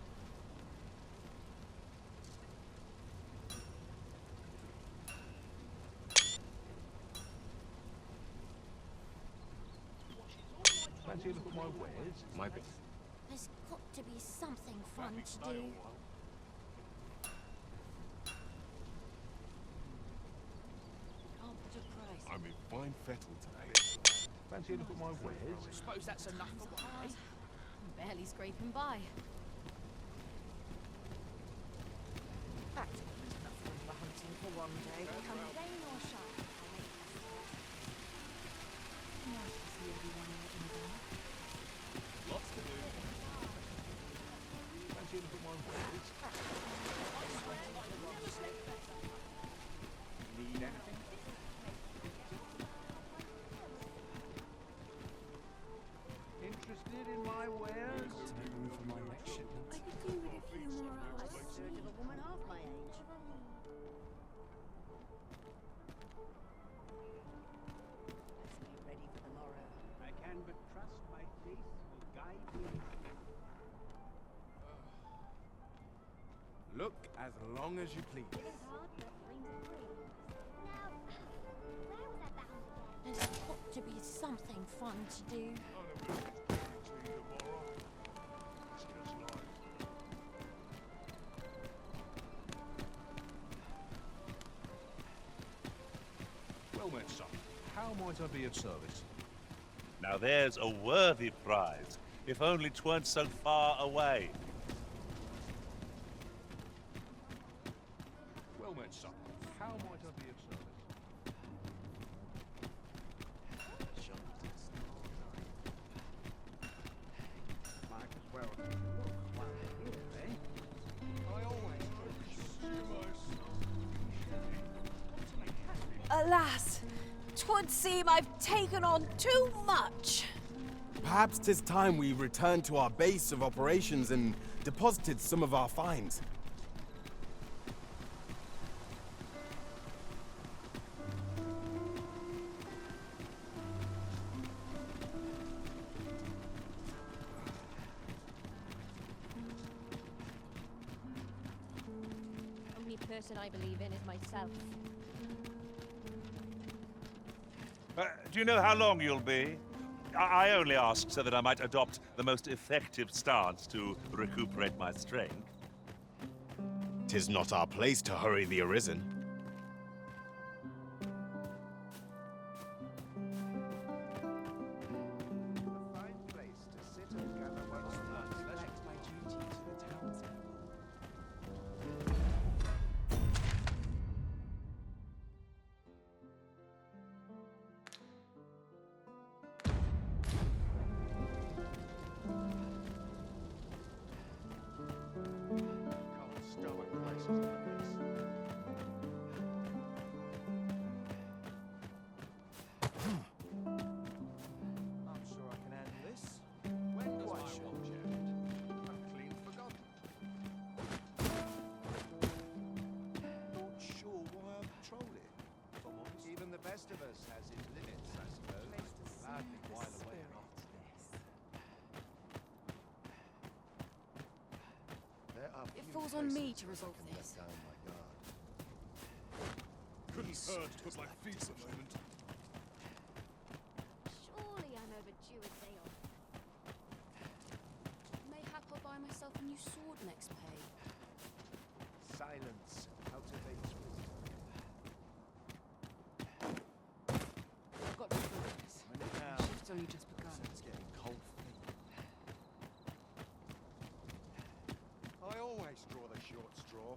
S3: Fancy a look at my wares?
S1: My bed.
S7: There's got to be something fun to do.
S4: I'm in fine fettle today.
S3: Fancy a look at my wares?
S10: Suppose that's enough for one day.
S20: I'm barely scraping by.
S10: That's enough room for hunting for one day.
S7: Come rain or shine, I'll make this.
S10: Nice to see everyone out and about.
S9: long as you please.
S5: There's got to be something fun to do.
S21: Well met, son. How might I be of service?
S3: Now there's a worthy prize, if only 'tweren't so far away.
S21: Well met, son. How might I be of service?
S9: Might as well look while we're here, eh? I always
S20: Alas, 'twould seem I've taken on too much.
S1: Perhaps 'tis time we returned to our base of operations and deposited some of our finds.
S5: Only person I believe in is myself.
S3: Do you know how long you'll be? I only ask so that I might adopt the most effective stance to recuperate my strength.
S1: 'Tis not our place to hurry the Arisen.
S9: fine place to sit and gather one's thoughts. Neglect my duty to the townspeople. Can't stomach places like this. I'm sure I can handle this. When quite sure. I've clean forgotten. Not sure why I patrol it, if I'm honest. Even the best of us has its limits, I suppose. Gladly while away after this. There are
S5: It
S9: few
S5: falls on me
S9: places
S5: to resolve
S9: I can let
S5: this.
S9: down my guard.
S4: Couldn't hurt to put my feet a moment.
S5: Surely I'm overdue a day off. Mayhap I'll buy myself a new sword next pay.
S9: Silence cultivates wisdom.
S19: I've got to do this.
S9: Now,
S19: The shift's only just begun.
S9: it's getting cold feet. I always draw the short straw.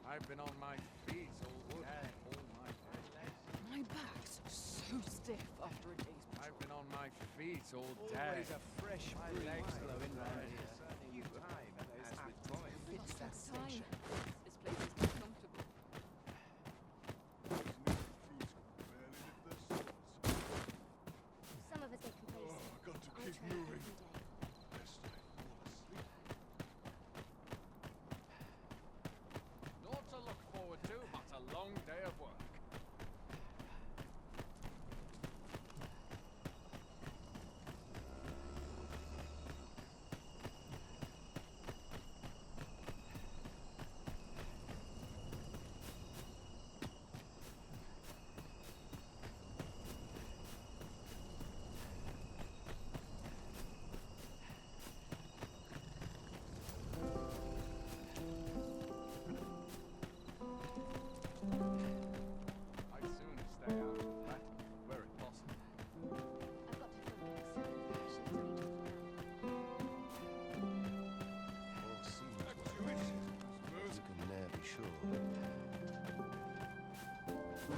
S6: I've been on my feet all day, all night.
S19: My back's so stiff after a day's patrol.
S6: I've been on my feet all day.
S9: Always a fresh
S6: My
S9: breeze
S6: legs
S9: blowing
S6: are
S9: round
S6: red.
S9: here. You time, as with time.
S19: It's that
S20: Time.
S19: station.
S20: This place is too comfortable.
S5: Some of us get complacent.
S4: Got to
S5: I
S4: keep
S5: try
S4: moving.
S5: every day.
S6: Naught to look forward to, but a long day of work.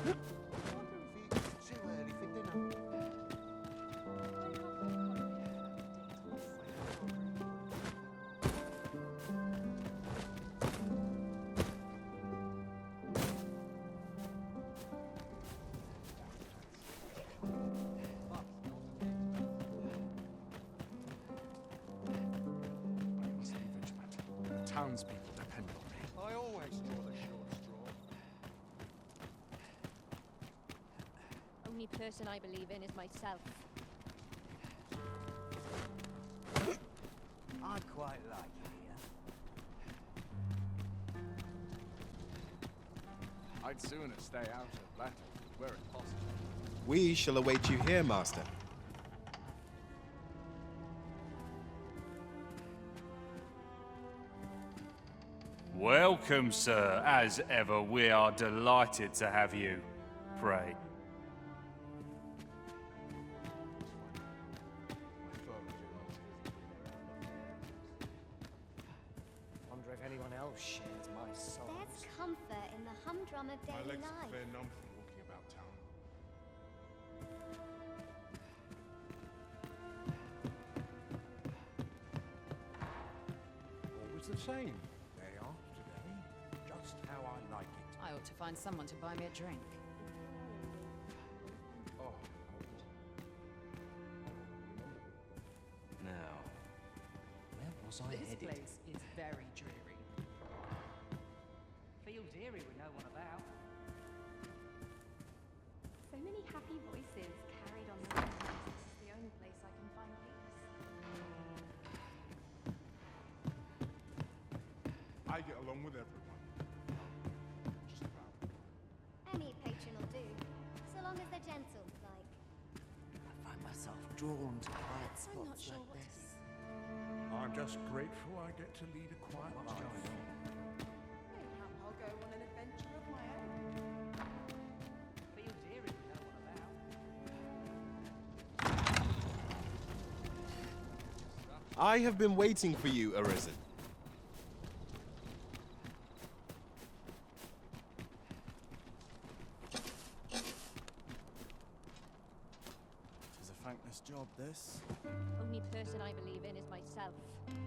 S9: Too early for dinner.
S6: I must be vigilant. The townspeople depend on me.
S9: I always draw the short straw.
S11: Only person I believe in is myself.
S9: I quite like it here.
S6: I'd sooner stay out of battle, were it possible.
S1: We shall await you here, Master.
S15: Welcome, sir. As ever, we are delighted to have you. Pray.
S9: Wonder if anyone else shares my soul.
S23: There's comfort in the humdrum of
S4: My
S23: daily
S4: legs are
S23: life.
S4: fair numb from walking about town. Always the same. They are today. Just how I like it.
S10: I ought to find someone to buy me a drink.
S4: Oh.
S9: Now, where was I
S10: This
S9: headed?
S10: place is very dreary.
S14: Feel deary with no one about.
S5: So many happy voices carried on the wind. This is the only place I can find peace.
S4: I get along with everyone. Just about.
S23: Any patron will do, so long as they're gentle, like.
S9: I find myself drawn to quiet
S5: I'm
S9: spots
S5: not sure
S9: like
S5: what to
S9: this.
S4: I'm just grateful I get to lead a quiet life.
S10: Mayhap I'll go on an adventure of my own.
S14: Feel deary with no one about.
S1: I have been waiting for you, Arisen.
S16: Tis a thankless job, this.
S11: Only person I believe in is myself.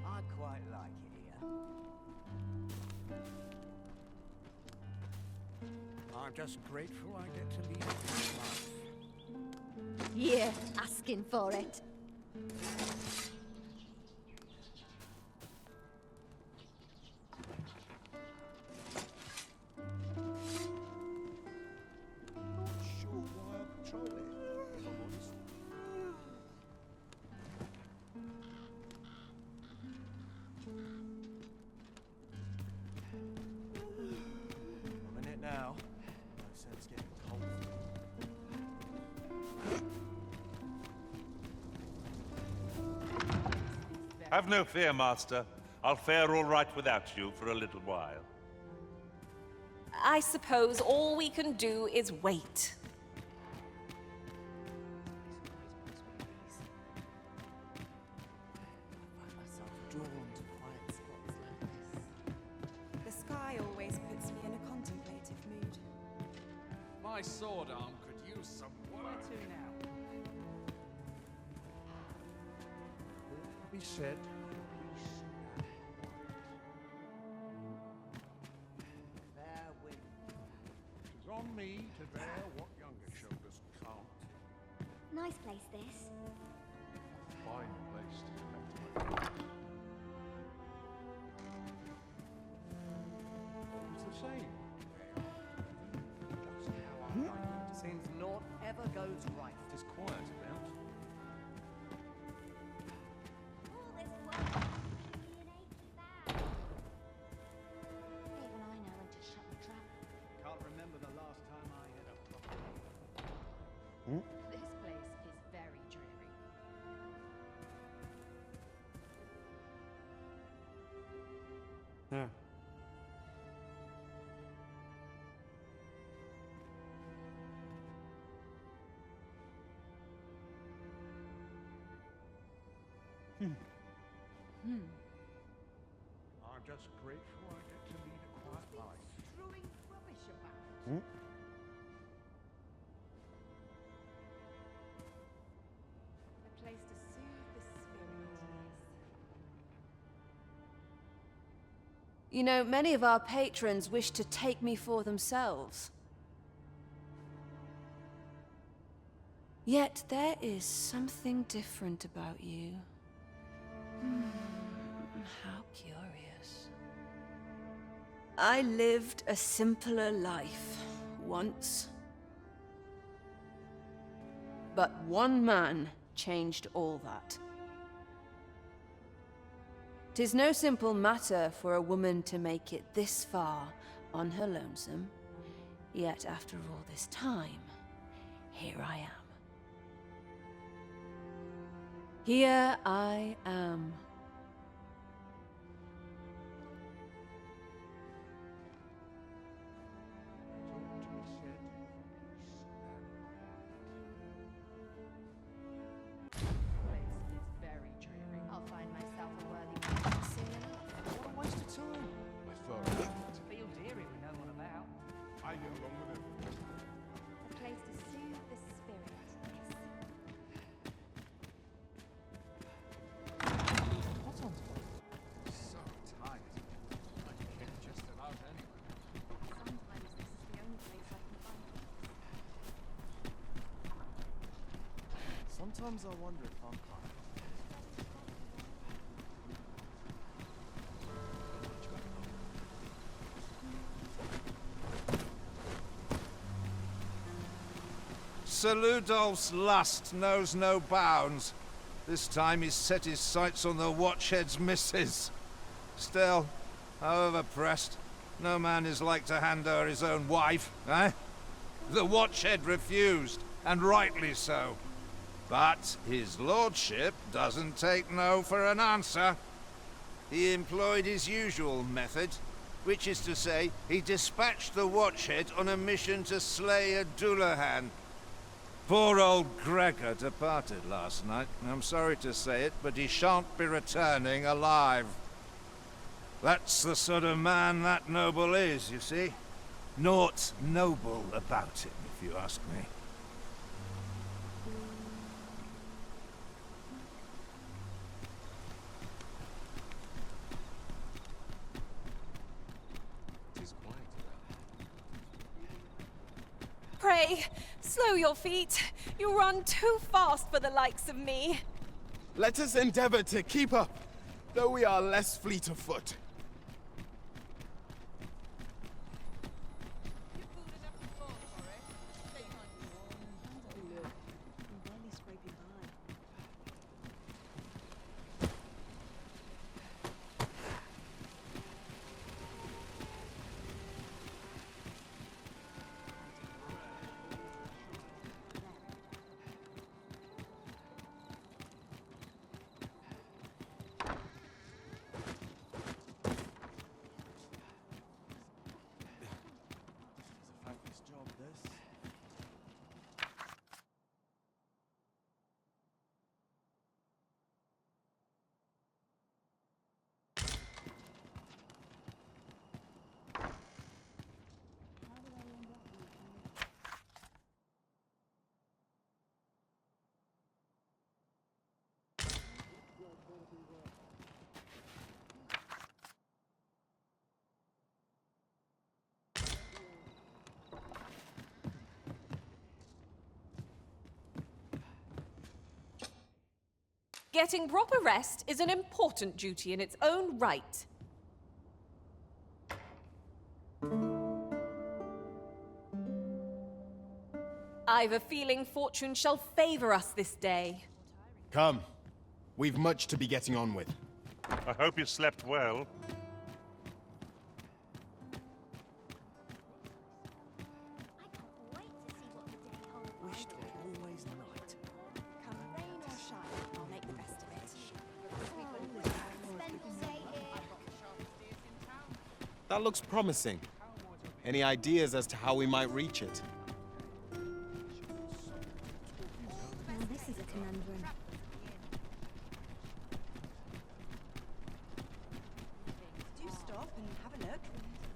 S9: I quite like it here. I'm just grateful I get to lead a quiet life.
S23: Yeah, asking for it.
S9: Not sure why I patrol it, if I'm honest.
S16: I'm in it now. No sense getting cold.
S3: Have no fear, Master. I'll fare all right without you for a little while.
S8: I suppose all we can do is wait.
S9: I find myself drawn to quiet spots like this.
S18: The sky always puts me in a contemplative mood.
S6: My sword arm could use some
S14: Where
S6: work.
S14: to now?
S9: Be said. Fair wind.
S4: It's on me to bear what younger shoulders can't.
S23: Nice place, this.
S4: Fine place to collect my thoughts. Always the same. Just how I like it.
S14: Seems naught ever goes right.
S9: It is quiet about.
S23: All this work can be an achy bag. Even I know when to shut the trap.
S14: Can't remember the last time I had a
S10: This place is very dreary.
S16: Yeah.
S4: I'm just grateful I get to lead a quiet life.
S10: Strewing rubbish about.
S8: You know, many of our patrons wish to take me for themselves. Yet there is something different about you. How curious. I lived a simpler life once. But one man changed all that. 'Tis no simple matter for a woman to make it this far on her lonesome. Yet after all this time, here I am. Here I am.
S5: I'll find myself a worthy man soon enough.
S9: What a waste of time.
S14: It's a field area with no one about.
S4: I get along with him.
S5: A place to soothe the spirit.
S14: What's on so tired. I can get just about anywhere.
S5: Sometimes this is the only place I can find peace.
S16: Sometimes I wonder if I'm kind.
S9: Sir Ludolf's lust knows no bounds. This time he's set his sights on the Watchhead's missus. Still, however pressed, no man is like to hand her his own wife, eh? The Watchhead refused, and rightly so. But his lordship doesn't take no for an answer. He employed his usual method, which is to say, he dispatched the Watchhead on a mission to slay a Dullahan. Poor old Gregor departed last night. I'm sorry to say it, but he shan't be returning alive. That's the sort of man that noble is, you see. Naught noble about him, if you ask me.
S20: Pray, slow your feet. You run too fast for the likes of me.
S1: Let us endeavor to keep up, though we are less fleet of foot.
S20: Getting proper rest is an important duty in its own right. I've a feeling fortune shall favor us this day.
S1: Come. We've much to be getting on with.
S3: I hope you slept well.
S7: Wished it always night. Come rain or shine, I'll make the best of it. Spend the day here.
S1: That looks promising. Any ideas as to how we might reach it?
S7: Now this is a conundrum.
S18: Do stop and have a look.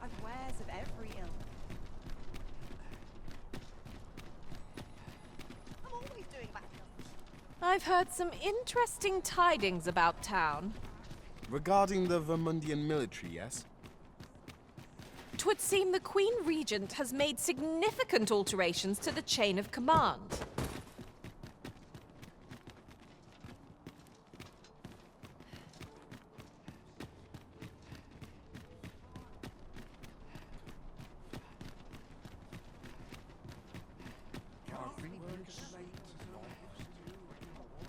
S18: I've wares of every ilk. I'm always doing back.
S20: I've heard some interesting tidings about town.
S1: Regarding the Vermundian military, yes?
S20: 'Twould seem the Queen Regent has made significant alterations to the chain of command.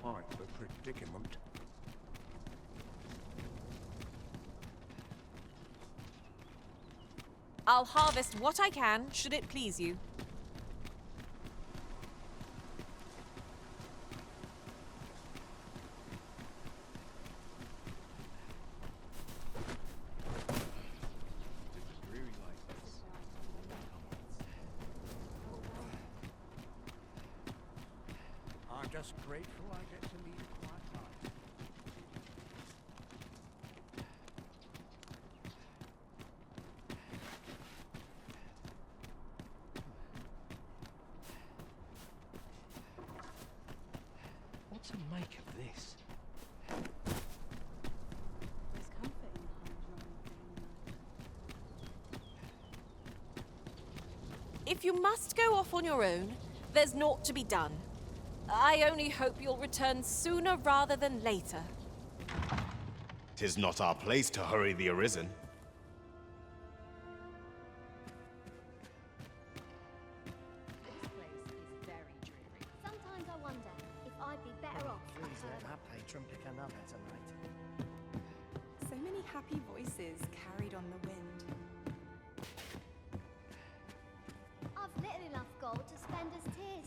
S2: Quite the predicament.
S20: I'll harvest what I can, should it please you.
S2: I'm just grateful I get to lead a quiet life. What to make of this?
S5: There's comfort in the hard running.
S20: If you must go off on your own, there's naught to be done. I only hope you'll return sooner rather than later.
S1: 'Tis not our place to hurry the Arisen.
S23: This place is very dreary. Sometimes I wonder if I'd be better off.
S14: Please let that patron pick another tonight.
S18: So many happy voices carried on the wind.
S23: I've little enough gold to spend as tears.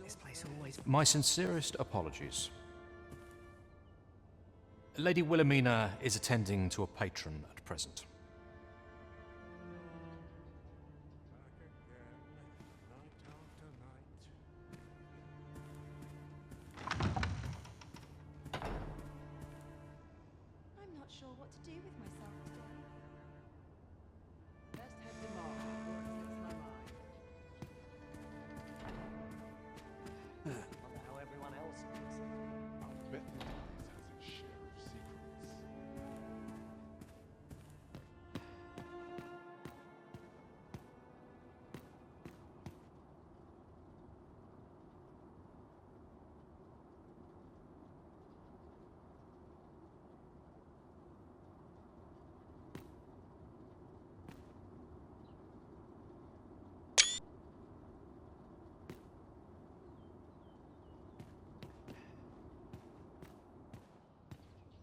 S14: This place always...
S21: My sincerest apologies. Lady Wilhelmina is attending to a patron at present.
S18: I'm not sure what to do with myself today.
S14: Best head to market before it slips my mind. Wonder how everyone else feels.
S4: I bet the place has its share of secrets.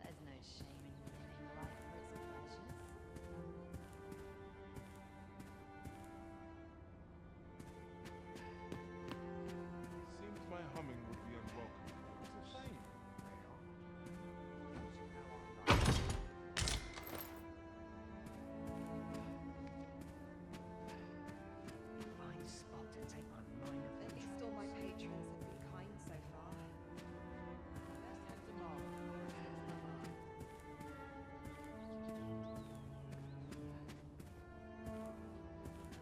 S5: There's no shame in living life for its pleasures.
S4: Seems my humming would be unwelcome. It's a shame.
S14: Fine spot to take my mind off
S18: At least all my patrons have been kind so far.
S14: Best head to market before it slips my mind.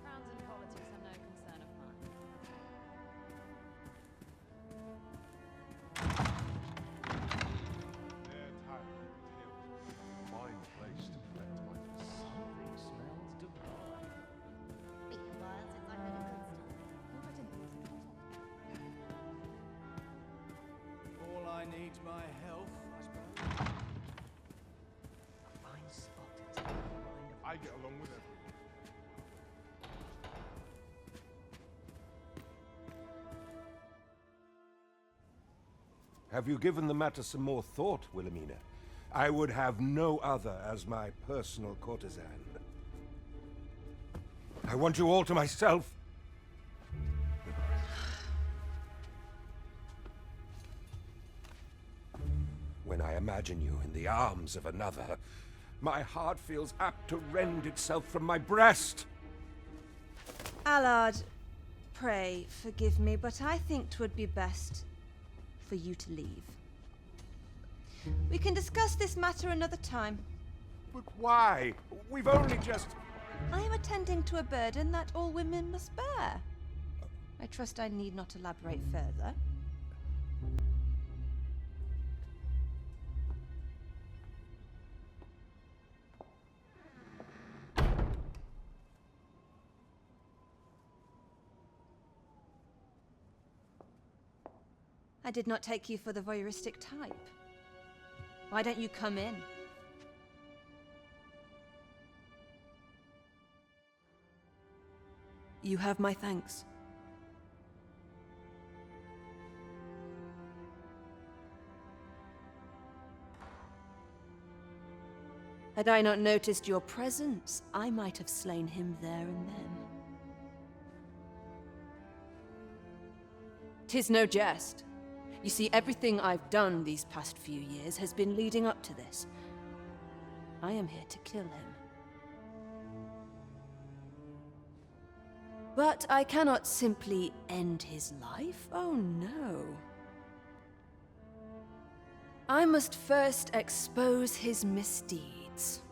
S5: Crowns and politics are no concern of mine.
S4: They're tired of the hill. Fine place to collect my
S14: Something smells divine.
S23: Been a while since I've had a good
S14: All I need's my health, I suppose. A fine spot to take my mind off.
S4: I get along with everyone.
S2: Have you given the matter some more thought, Wilhelmina? I would have no other as my personal courtesan. I want you all to myself. When I imagine you in the arms of another, my heart feels apt to rend itself from my breast.
S8: Allard, pray forgive me, but I think 'twould be best for you to leave. We can discuss this matter another time.
S2: But why? We've only just...
S8: I am attending to a burden that all women must bear. I trust I need not elaborate further. I did not take you for the voyeuristic type. Why don't you come in? You have my thanks. Had I not noticed your presence, I might have slain him there and then. 'Tis no jest. You see, everything I've done these past few years has been leading up to this. I am here to kill him. But I cannot simply end his life. Oh no. I must first expose his misdeeds.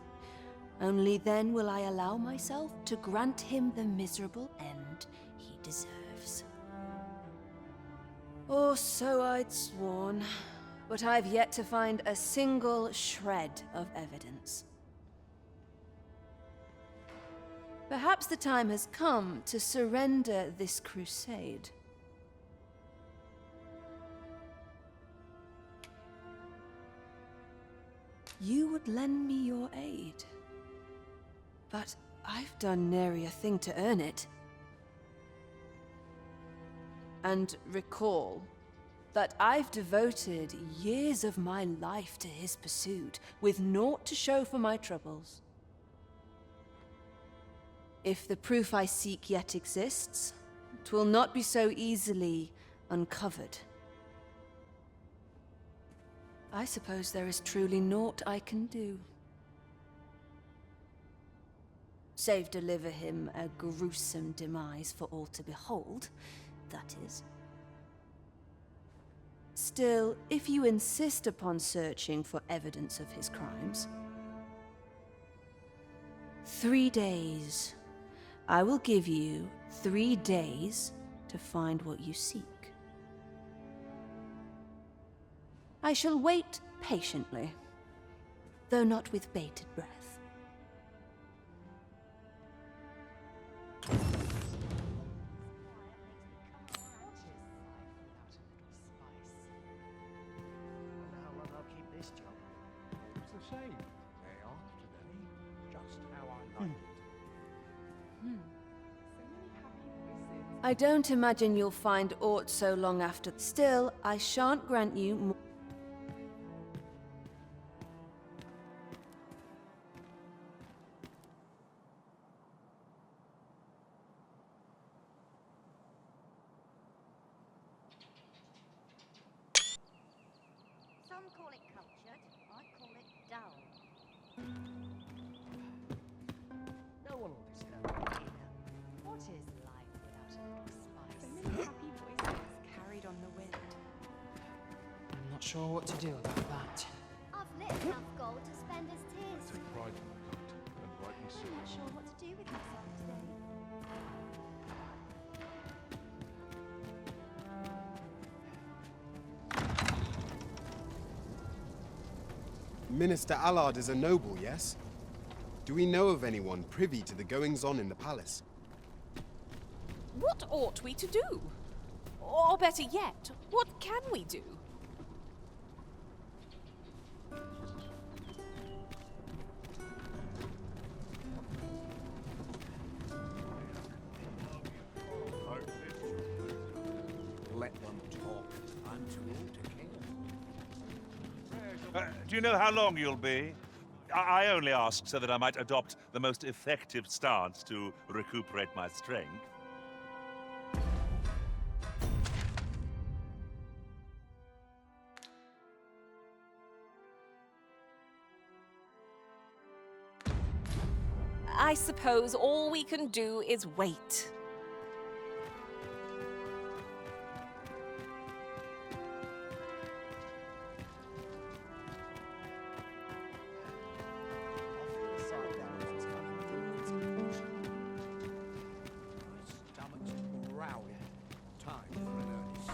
S8: Only then will I allow myself to grant him the miserable end he deserves. Or so I'd sworn, but I've yet to find a single shred of evidence. Perhaps the time has come to surrender this crusade. You would lend me your aid. But I've done nary a thing to earn it. And recall that I've devoted years of my life to his pursuit, with naught to show for my troubles. If the proof I seek yet exists, 'twill not be so easily uncovered. I suppose there is truly naught I can do. Save deliver him a gruesome demise for all to behold, that is. Still, if you insist upon searching for evidence of his crimes, 3 days. I will give you 3 days to find what you seek. I shall wait patiently, though not with bated breath.
S2: It's a shame. Day after day, just how I like it.
S8: I don't imagine you'll find aught so long after. Still, I shan't grant you more.
S23: Some call it cultured, I call it dull.
S14: No one will disturb me here.
S7: What is life without a little spice? So many happy voices carried on the wind.
S14: I'm not sure what to do about that.
S23: I've lit enough gold to spend as tears.
S4: Take pride in my kind, and rightly so.
S23: I'm not sure what to do with myself today.
S1: Minister Allard is a noble, yes? Do we know of anyone privy to the goings-on in the palace?
S20: What ought we to do? Or better yet, what can we do?
S2: Let them talk. I'm too old to care.
S3: Do you know how long you'll be? I only asked so that I might adopt the most effective stance to recuperate my strength.
S20: I suppose all we can do is wait.
S2: Stomach's growling. Time for an earnest.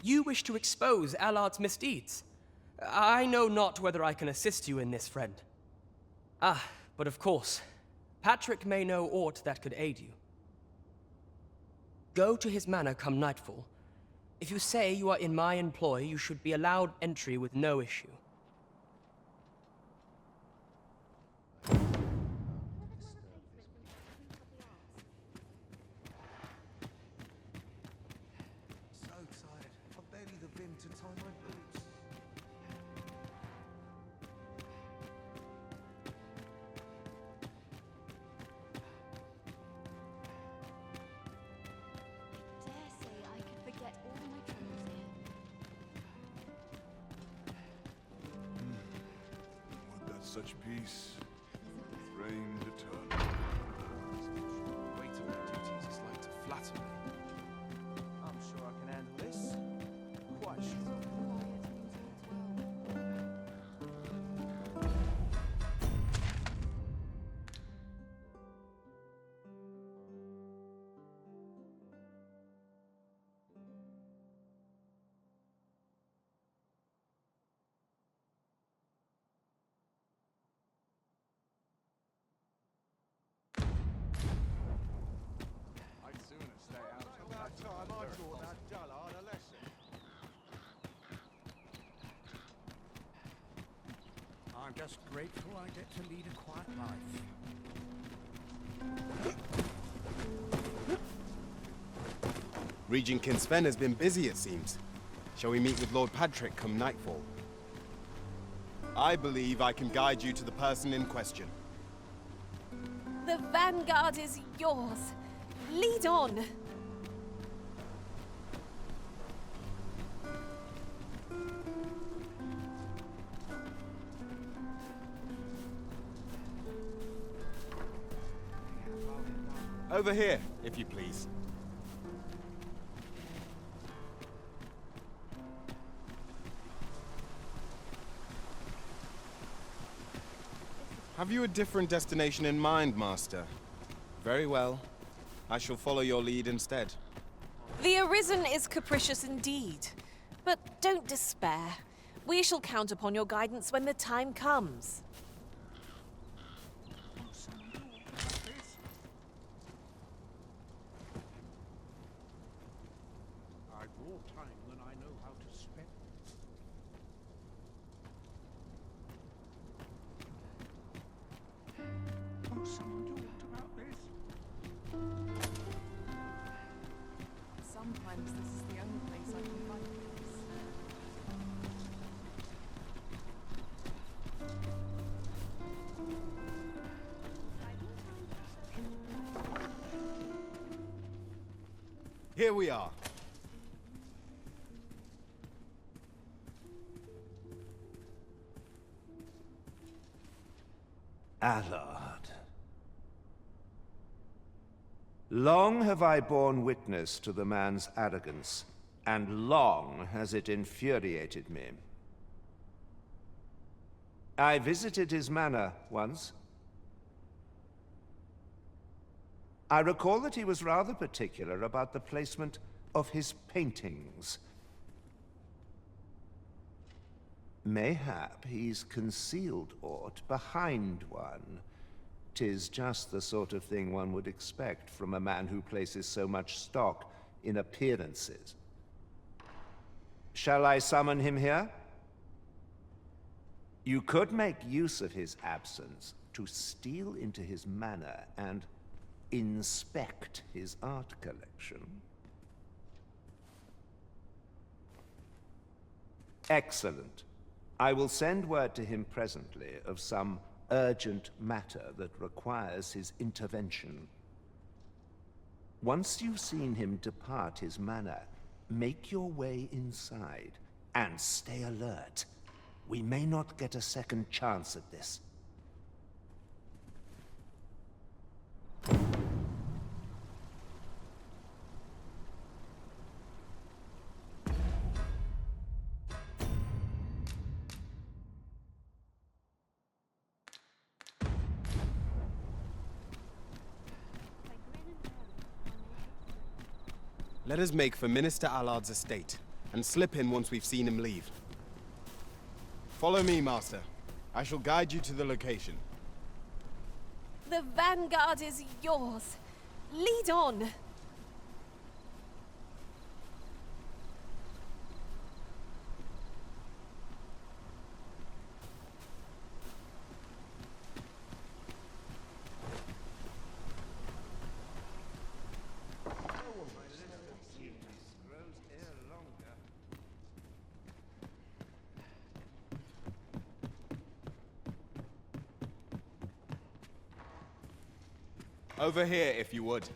S13: You wish to expose Allard's misdeeds. I know not whether I can assist you in this, friend. Ah, but of course, Patrick may know aught that could aid you. Go to his manor come nightfall. If you say you are in my employ, you should be allowed entry with no issue.
S9: So tired. I've barely the vim to tie my boots.
S5: Dare say I could forget all my troubles here.
S4: Want that such peace, framed eternal.
S6: Wait on my duties is like to flatter me.
S16: I'm sure I can handle this. Quite sure.
S6: I'd sooner stay out of
S4: About time I taught that dullard a lesson.
S2: I'm just grateful I get to lead a quiet life.
S1: Regent Kingston has been busy, it seems. Shall we meet with Lord Patrick come nightfall? I believe I can guide you to the person in question.
S20: The vanguard is yours. Lead on.
S1: Over here, if you please. Have you a different destination in mind, Master? Very well. I shall follow your lead instead.
S20: The Arisen is capricious indeed. But don't despair. We shall count upon your guidance when the time comes.
S2: I've more time than I know how to spend. Won't someone talk about this?
S18: Sometimes this is the only place I can find peace.
S1: Here we are.
S9: Allard. Long have I borne witness to the man's arrogance, and long has it infuriated me. I visited his manor once. I recall that he was rather particular about the placement of his paintings. Mayhap he's concealed aught behind one. 'Tis just the sort of thing one would expect from a man who places so much stock in appearances. Shall I summon him here? You could make use of his absence to steal into his manor and inspect his art collection. Excellent. I will send word to him presently of some urgent matter that requires his intervention. Once you've seen him depart his manor, make your way inside and stay alert. We may not get a second chance at this.
S1: Let us make for Minister Allard's estate, and slip in once we've seen him leave. Follow me, Master. I shall guide you to the location.
S20: The vanguard is yours. Lead on.
S1: Over here, if you would.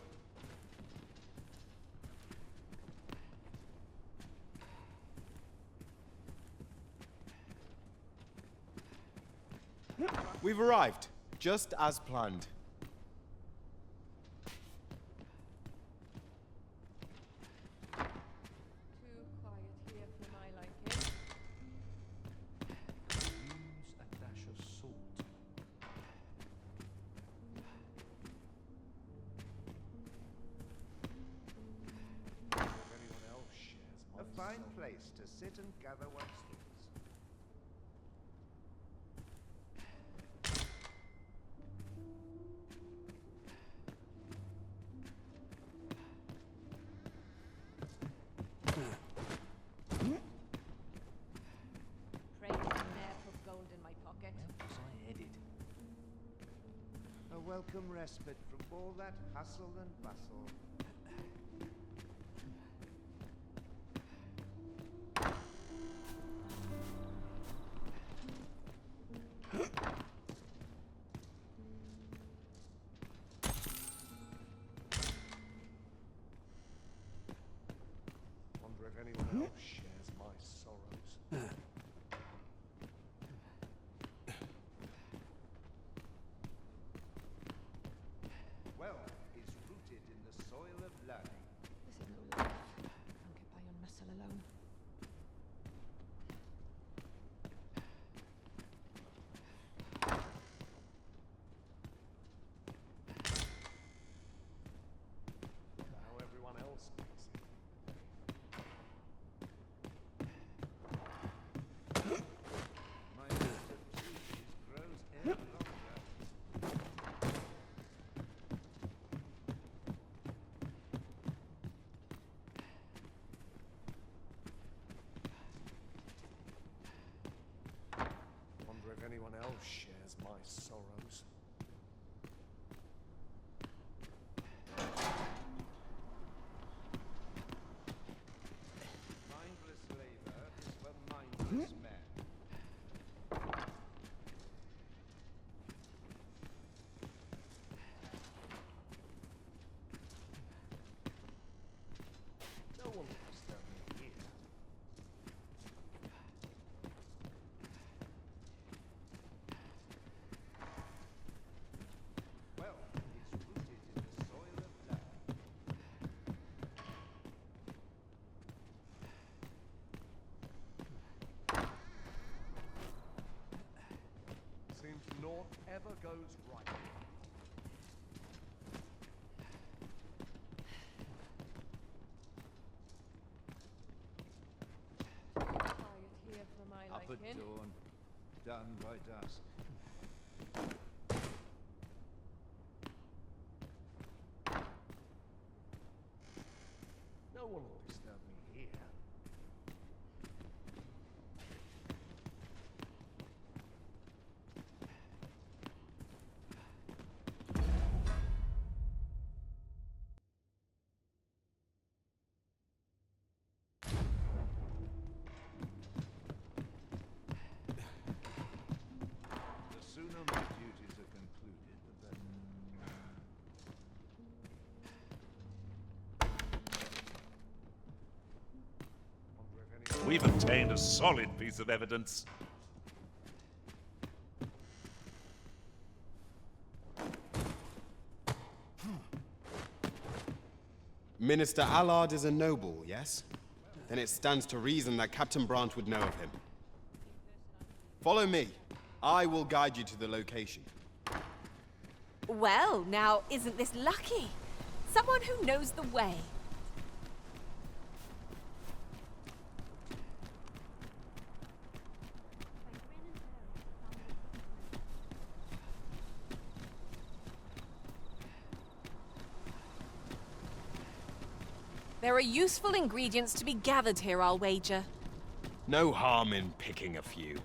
S1: We've arrived, just as planned.
S10: Too quiet here for my liking.
S2: Use a dash of salt.
S9: A fine place to sit and gather one's thoughts.
S10: Pray for ne'er put gold in my pocket.
S9: Where was I headed? A welcome respite from all that hustle and bustle.
S2: Wonder if anyone else shares my sorrows.
S9: Wealth is rooted in the soil of learning.
S10: This is no life. Can't get by on muscle alone.
S2: How everyone else makes it.
S9: My list of trees grows ever longer.
S2: Wonder if anyone else shares my sorrows.
S9: Mindless labor is for mindless men.
S2: No one will disturb me here.
S9: Wealth is rooted in the soil of learning.
S2: Seems naught ever goes right.
S10: Quiet here for my
S9: Up at
S10: liking.
S9: dawn, done by dusk.
S2: No one will disturb me here.
S9: The sooner my duties are concluded, the better.
S2: Wonder if anyone
S3: We've obtained a solid piece of evidence.
S1: Minister Allard is a noble, yes? Then it stands to reason that Captain Brandt would know of him. Follow me. I will guide you to the location.
S20: Well, now, isn't this lucky? Someone who knows the way. There are useful ingredients to be gathered here, I'll wager.
S1: No harm in picking a few.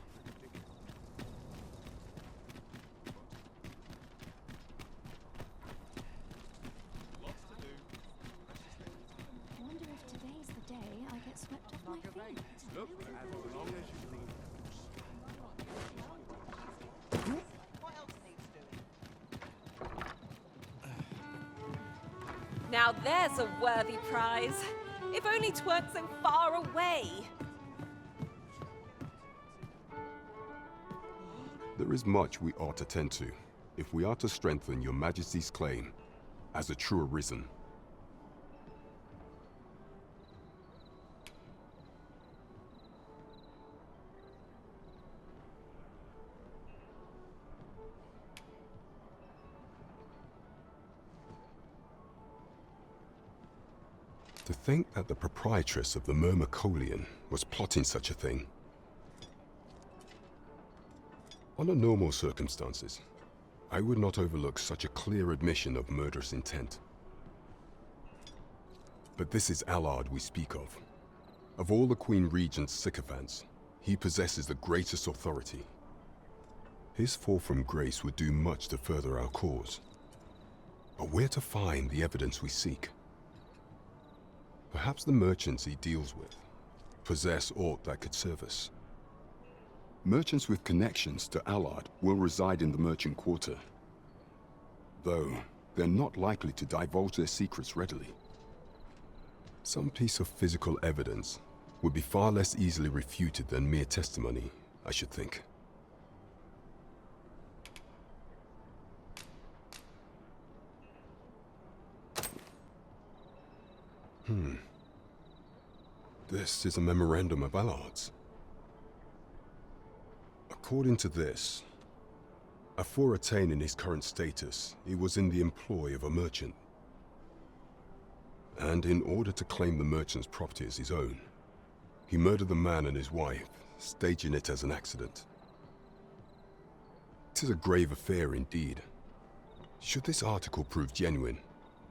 S23: I wonder if today's the day I get swept off my feet.
S4: Look, as long as you leave.
S20: Now there's a worthy prize. If only 'tweren't so far away.
S2: There is much we ought to tend to, if we are to strengthen your Majesty's claim as a true Arisen. To think that the proprietress of the Myrmecolian was plotting such a thing. Under normal circumstances, I would not overlook such a clear admission of murderous intent. But this is Allard we speak of. Of all the Queen Regent's sycophants, he possesses the greatest authority. His fall from grace would do much to further our cause. But where to find the evidence we seek? Perhaps the merchants he deals with possess aught that could serve us.
S12: Merchants with connections to Allard will reside in the merchant quarter. Though, they're not likely to divulge their secrets readily.
S2: Some piece of physical evidence would be far less easily refuted than mere testimony, I should think. This is a memorandum of Allard's. According to this, afore attaining his current status, he was in the employ of a merchant. And in order to claim the merchant's property as his own, he murdered the man and his wife, staging it as an accident. It is a grave affair indeed. Should this article prove genuine,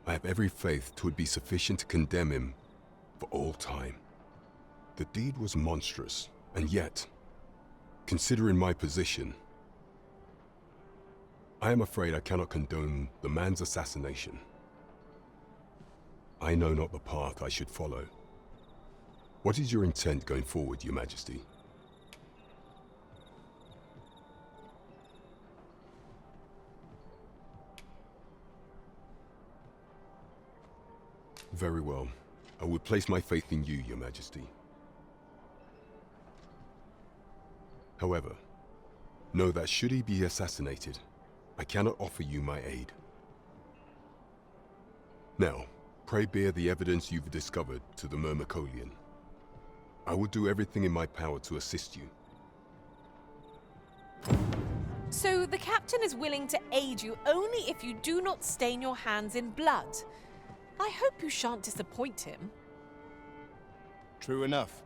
S2: I have every faith 'twould be sufficient to condemn him for all time. The deed was monstrous, and yet, considering my position, I am afraid I cannot condone the man's assassination. I know not the path I should follow. What is your intent going forward, Your Majesty? Very well. I would place my faith in you, Your Majesty. However, know that should he be assassinated, I cannot offer you my aid. Now, pray bear the evidence you've discovered to the Myrmecolian. I will do everything in my power to assist you.
S20: So the captain is willing to aid you only if you do not stain your hands in blood. I hope you shan't disappoint him.
S1: True enough.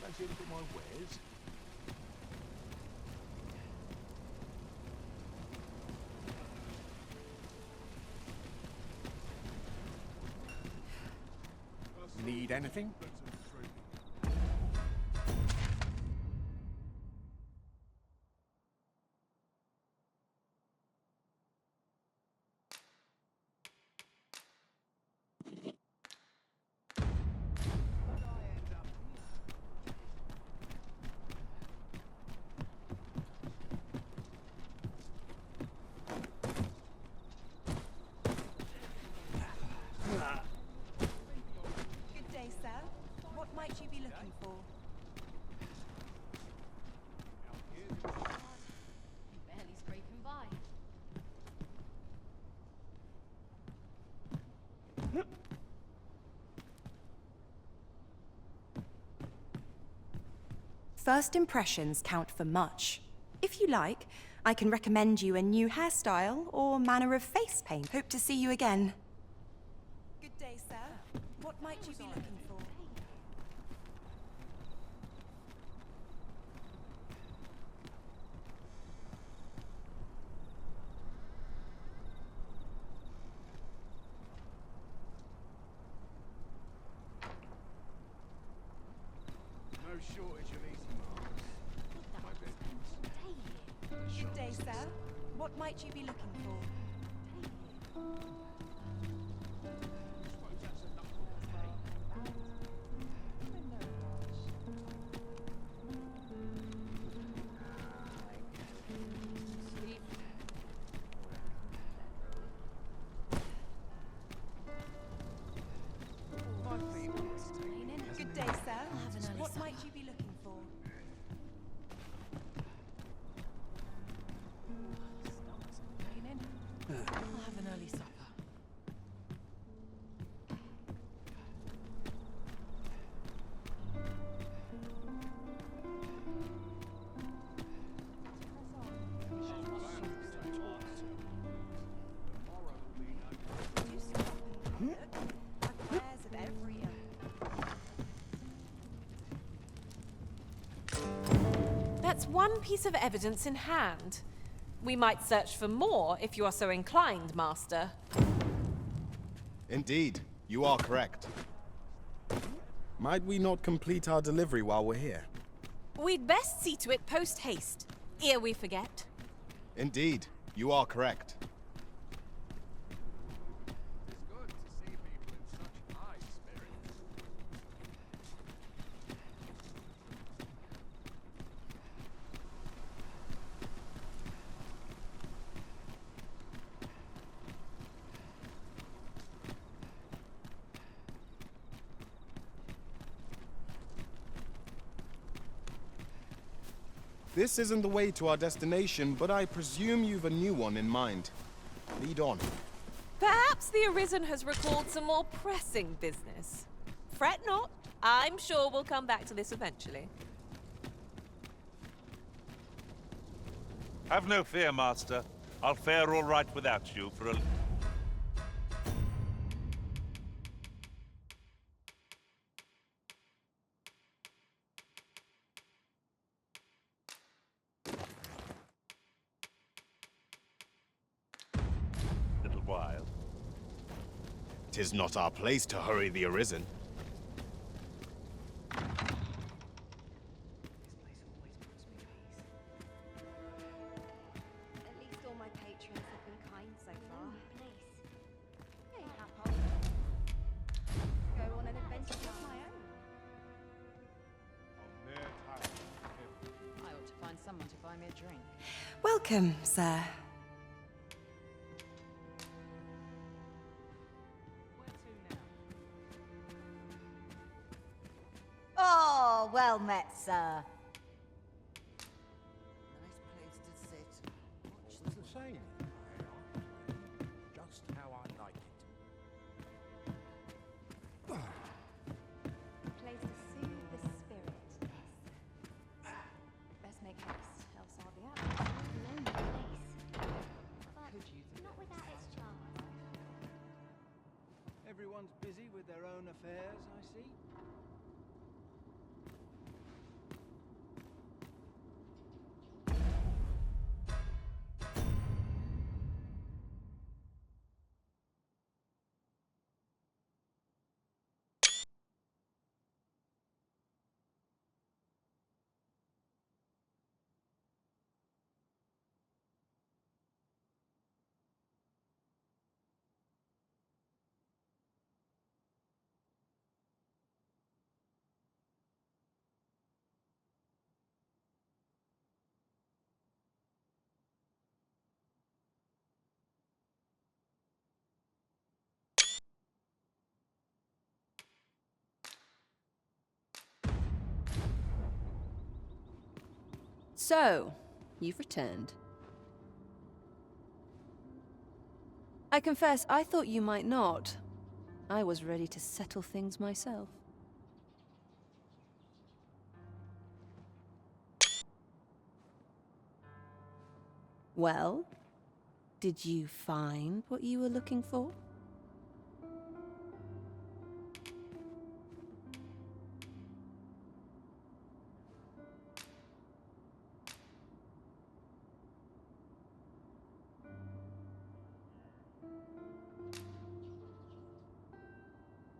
S3: Fancy a look at my wares?
S17: Need anything?
S18: What might you be looking for?
S23: Barely scraping by.
S18: First impressions count for much. If you like, I can recommend you a new hairstyle or manner of face paint. Hope to see you again. Good day, sir. What might you be looking for?
S17: No shortage of easy marks.
S18: Good day, sir. What might you be looking for? Good day, sir. What might you be looking for?
S13: I'll have an early supper.
S18: Affairs of every
S20: That's one piece of evidence in hand. We might search for more if you are so inclined, Master.
S1: Indeed, you are correct. Might we not complete our delivery while we're here?
S20: We'd best see to it post-haste, ere we forget.
S1: Indeed, you are correct. This isn't the way to our destination, but I presume you've a new one in mind. Lead on.
S20: Perhaps the Arisen has recalled some more pressing business. Fret not. I'm sure we'll come back to this eventually.
S3: Have no fear, Master. I'll fare all right without you for a... little while.
S1: 'Tis not our place to hurry the Arisen.
S5: At least all my patrons have been kind so far. Place. Hey, Hapo. Go on an adventure of my own.
S10: I ought to find someone to buy me a drink.
S18: Welcome, sir.
S10: Oh, well met, sir. Nice place to sit.
S17: It's the same. Just how I like it.
S5: A place to soothe the spirit. Best make haste, else I'll be out. Lonely place. But not without its charm.
S17: Everyone's busy with their own affairs, I see.
S8: So, you've returned. I confess, I thought you might not. I was ready to settle things myself. Well, did you find what you were looking for?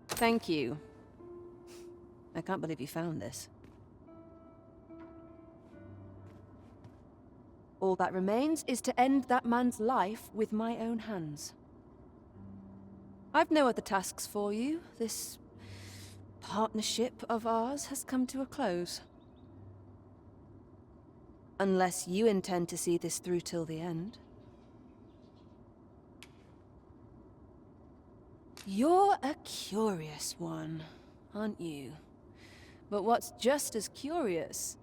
S8: Thank you. I can't believe you found this. All that remains is to end that man's life with my own hands. I've no other tasks for you. This partnership of ours has come to a close. Unless you intend to see this through till the end. You're a curious one, aren't you? But what's just as curious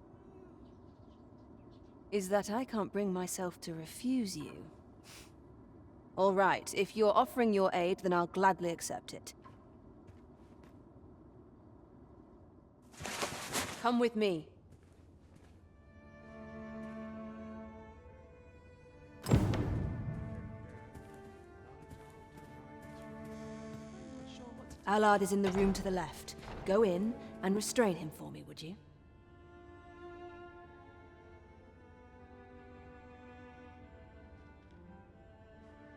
S8: is that I can't bring myself to refuse you. All right, if you're offering your aid, then I'll gladly accept it. Come with me. Allard is in the room to the left. Go in and restrain him for me, would you?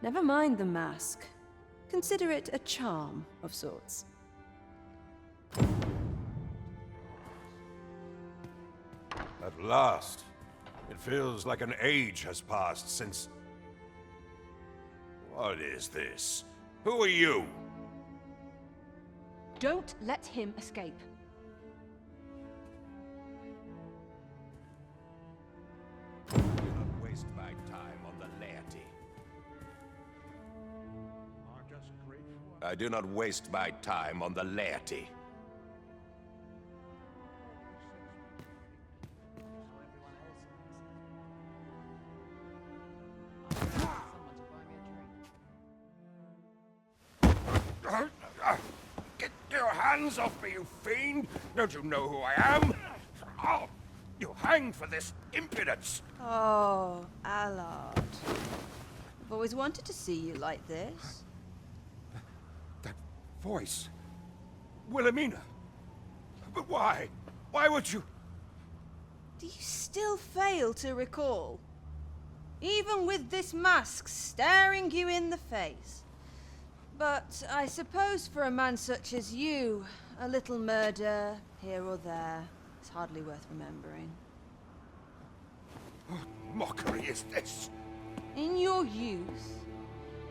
S8: Never mind the mask. Consider it a charm of sorts.
S9: At last. It feels like an age has passed since... What is this? Who are you?
S8: Don't let him escape.
S9: Do not waste my time on the laity. I do not waste my time on the laity. Get your hands off me, you fiend! Don't you know who I am? Oh, you hang for this impudence!
S8: Oh, Allard. I've always wanted to see you like this.
S9: That voice... Wilhelmina! But why? Why would you...
S8: Do you still fail to recall? Even with this mask staring you in the face. But I suppose for a man such as you, a little murder here or there is hardly worth remembering.
S9: What mockery is this?
S8: In your youth,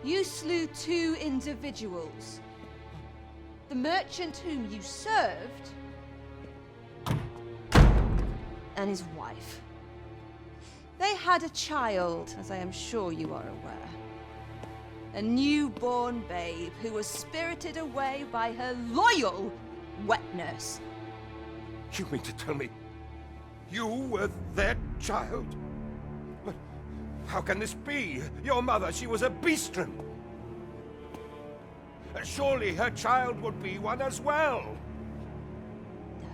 S8: you slew 2 individuals. The merchant whom you served, and his wife. They had a child, as I am sure you are aware. A newborn babe who was spirited away by her loyal wet nurse.
S9: You mean to tell me you were their child? But how can this be? Your mother, she was a beastren. Surely her child would be one as well.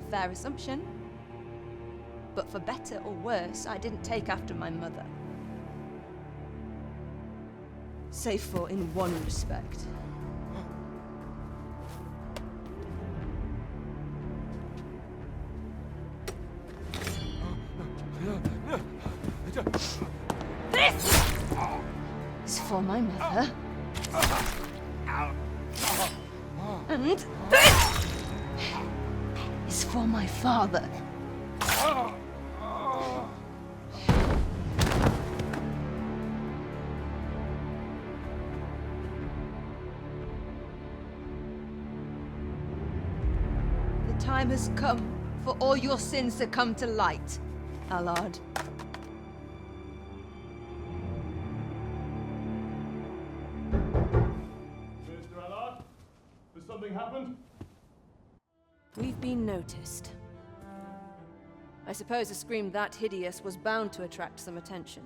S8: A fair assumption. But for better or worse, I didn't take after my mother. Save for in one respect. This is for my mother. And this is for my father. The time has come for all your sins to come to light, Allard.
S4: Mr. Allard, has something happened?
S8: We've been noticed. I suppose a scream that hideous was bound to attract some attention.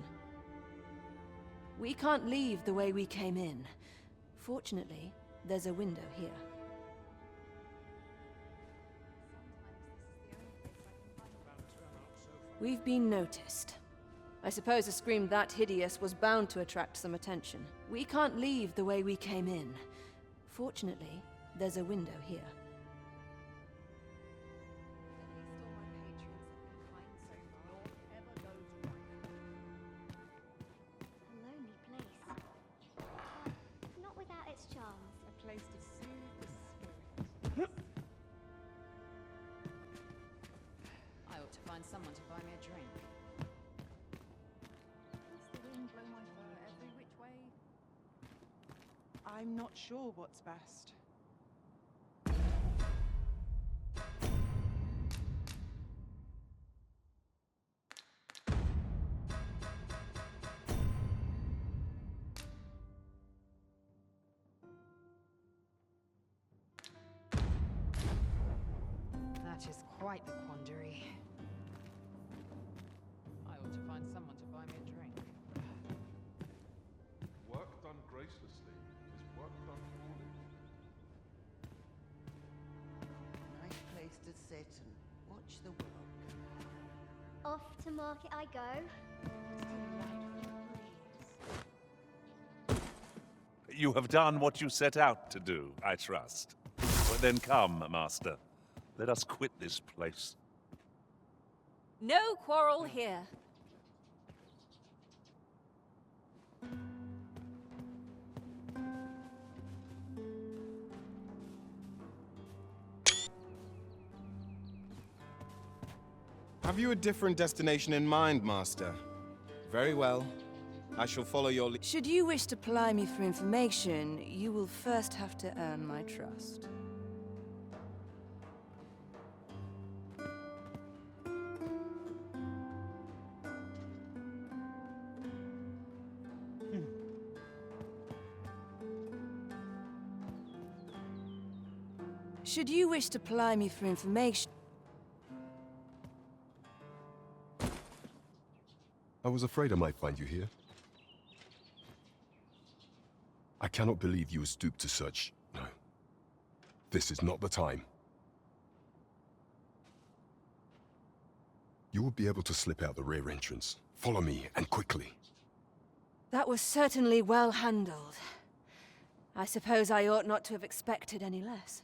S8: We can't leave the way we came in. Fortunately, there's a window here. We've been noticed. I suppose a scream that hideous was bound to attract some attention. We can't leave the way we came in. Fortunately, there's a window here.
S23: A lonely place. Not without its charms. A place to soothe the spirit.
S15: I ought to find someone to buy me a drink.
S7: Does the wind blow my fur every which way? I'm not sure what's best.
S15: That is quite the quandary. I ought to find someone to buy me a drink.
S3: Work done gracelessly is work done fully.
S19: Nice place to sit and watch the world.
S23: Off to market I go.
S3: You have done what you set out to do, I trust. Well, then come, Master. Let us quit this place.
S20: No quarrel here.
S1: Have you a different destination in mind, Master? Very well. I shall follow your lead.
S8: Should you wish to ply me for information, you will first have to earn my trust. Should you wish to ply me for information...
S12: I was afraid I might find you here. I cannot believe you would stoop to such... No. This is not the time. You will be able to slip out the rear entrance. Follow me, and quickly.
S8: That was certainly well handled. I suppose I ought not to have expected any less.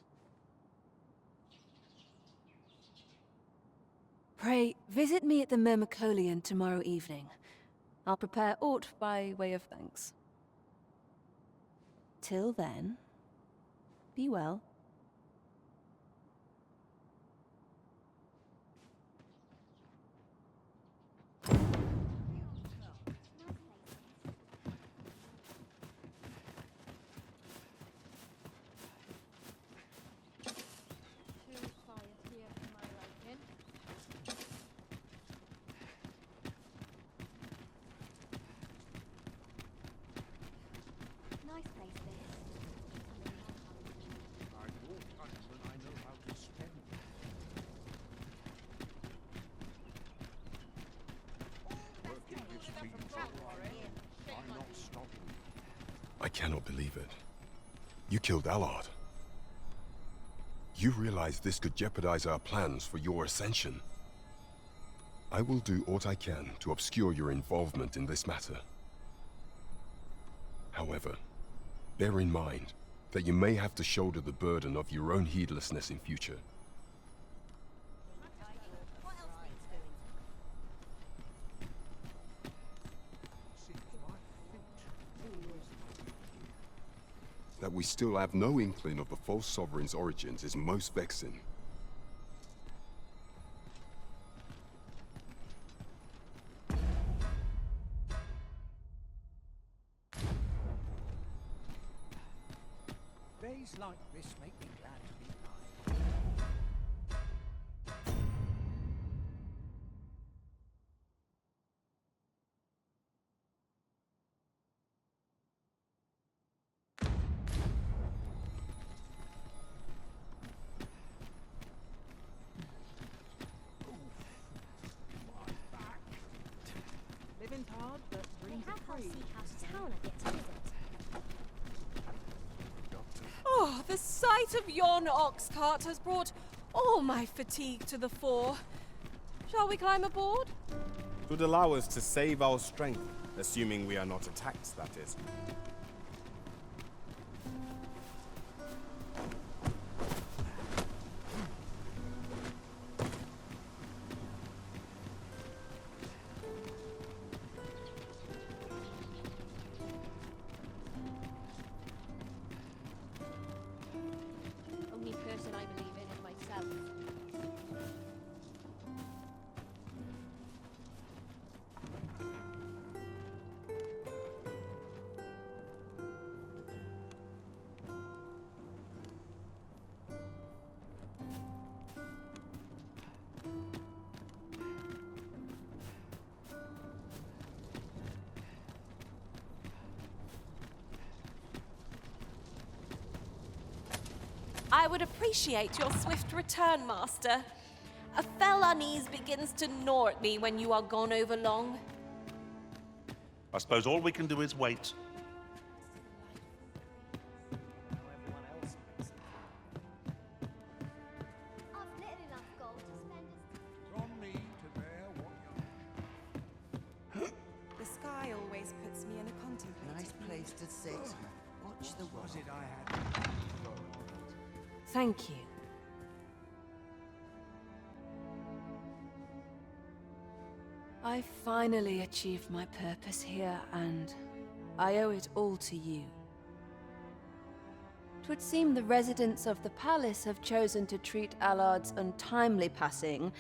S8: Pray, visit me at the Myrmicolian tomorrow evening. I'll prepare aught by way of thanks. Till then, be well.
S23: Nice place this.
S17: I walk until I know how to spend it. Working this field, I'm not stopping.
S12: I cannot believe it. You killed Allard. You realize this could jeopardize our plans for your ascension. I will do what I can to obscure your involvement in this matter. However, bear in mind that you may have to shoulder the burden of your own heedlessness in future. That we still have no inkling of the false sovereign's origins is most vexing.
S17: Days like this make me glad to be alive.
S23: see how town I get to visit.
S20: Oh, the sight of yon ox cart has brought all my fatigue to the fore. Shall we climb aboard?
S1: It would allow us to save our strength, assuming we are not attacked, that is.
S23: Only person I believe in is myself.
S20: I would appreciate your swift return, Master. A fell unease begins to gnaw at me when you are gone over long.
S3: I suppose all we can do is wait.
S23: I've little enough gold to spend as
S17: It's on me to bear what
S18: The sky always puts me in a contemplative
S19: Nice place to sit. Watch the world.
S17: was it I had?
S20: Thank you. I finally achieved my purpose here, and I owe it all to you. 'Twould seem the residents of the palace have chosen to treat Allard's untimely passing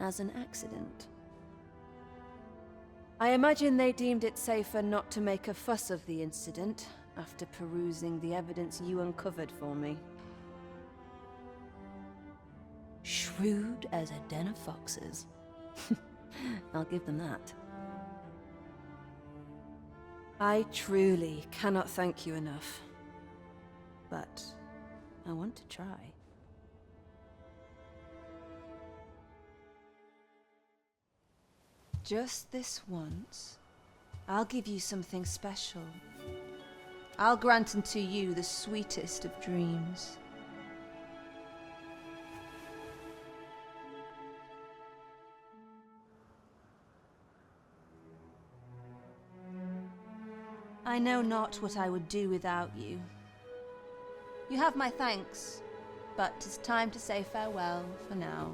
S20: as an accident. I imagine they deemed it safer not to make a fuss of the incident after perusing the evidence you uncovered for me. Shrewd as a den of foxes. I'll give them that. I truly cannot thank you enough. But I want to try. Just this once, I'll give you something special. I'll grant unto you the sweetest of dreams. I know not what I would do without you. You have my thanks, but 'tis time to say farewell for now.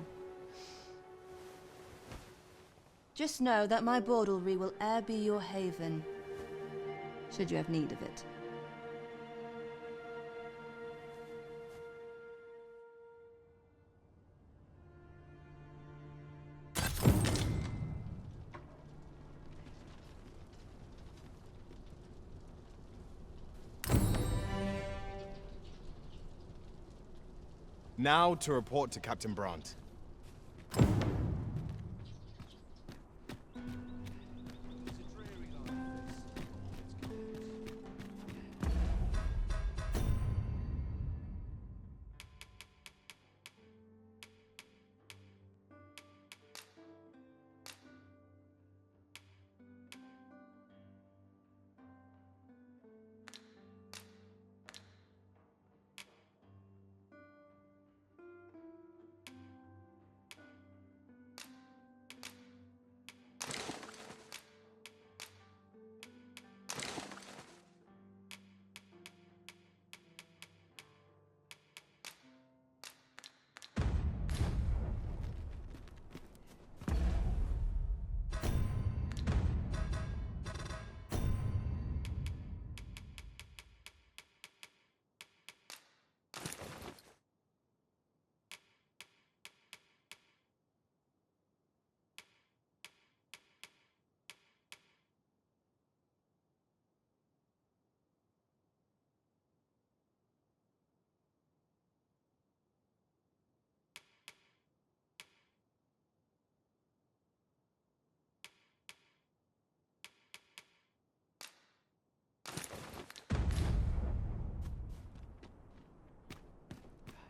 S20: Just know that my bordlery will e'er be your haven, should you have need of it.
S1: Now to report to Captain Brandt.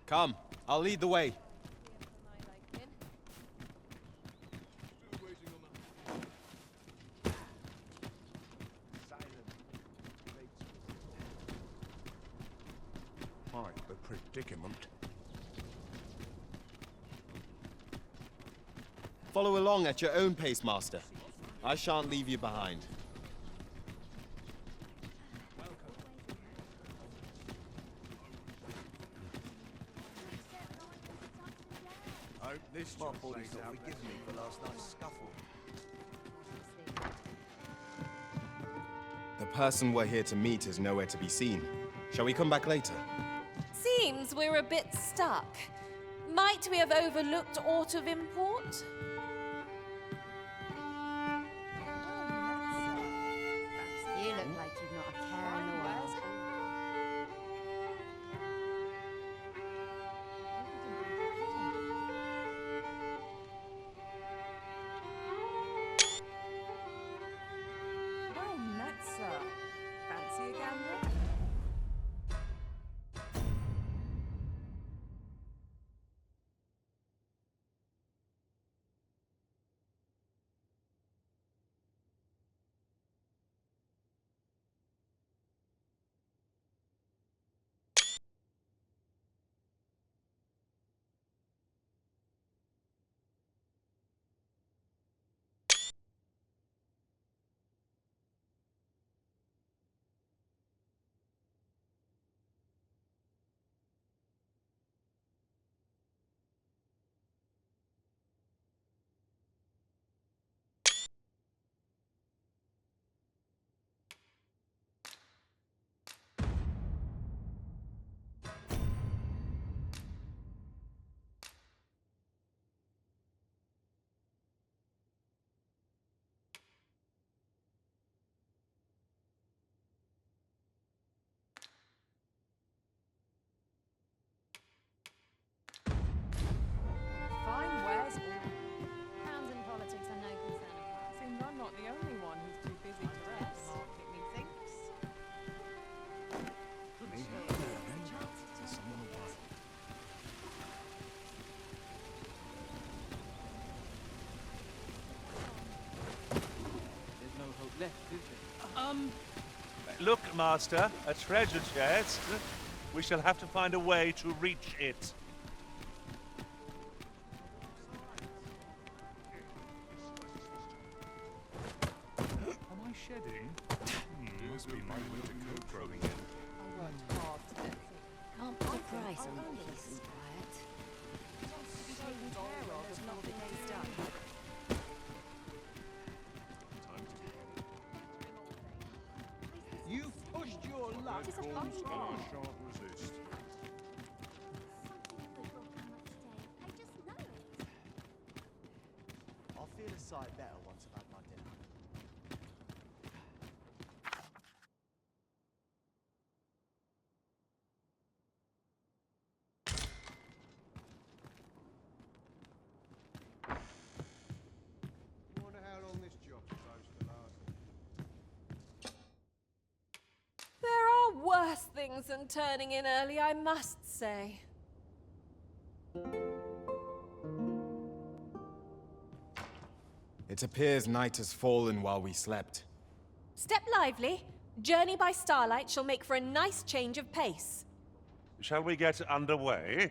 S1: Come, I'll lead the way.
S17: Quite the predicament.
S1: Follow along at your own pace, Master. I shan't leave you behind.
S9: Hope this
S14: My
S9: job
S14: body's
S9: plays
S14: not
S9: out
S14: forgiven me for last night's scuffle.
S1: The person we're here to meet is nowhere to be seen. Shall we come back later?
S20: Seems we're a bit stuck. Might we have overlooked aught of import?
S5: You look like you've not a care in the world.
S7: Oh, Metza. Fancy a gander? Fine wares all.
S15: Crowns and politics are no concern of mine.
S7: Seems I'm not the only one who's too busy to rest. Market methinks.
S6: There's no hope left, is there?
S3: Look, Master, a treasure chest. We shall have to find a way to reach it. Am I shedding? Must be my winter coat growing in.
S7: I worked hard today.
S15: Can't put a price on peace and quiet.
S7: To be taken care of before the day's done.
S14: You've pushed your luck.
S17: Calls and I shan't resist.
S23: I just know it.
S11: I'll feel a sight better once I've had my dinner.
S17: Wonder how long this job's supposed to last.
S20: There are worse things than turning in early, I must say.
S1: It appears night has fallen while we slept.
S20: Step lively. Journey by starlight shall make for a nice change of pace.
S3: Shall we get underway?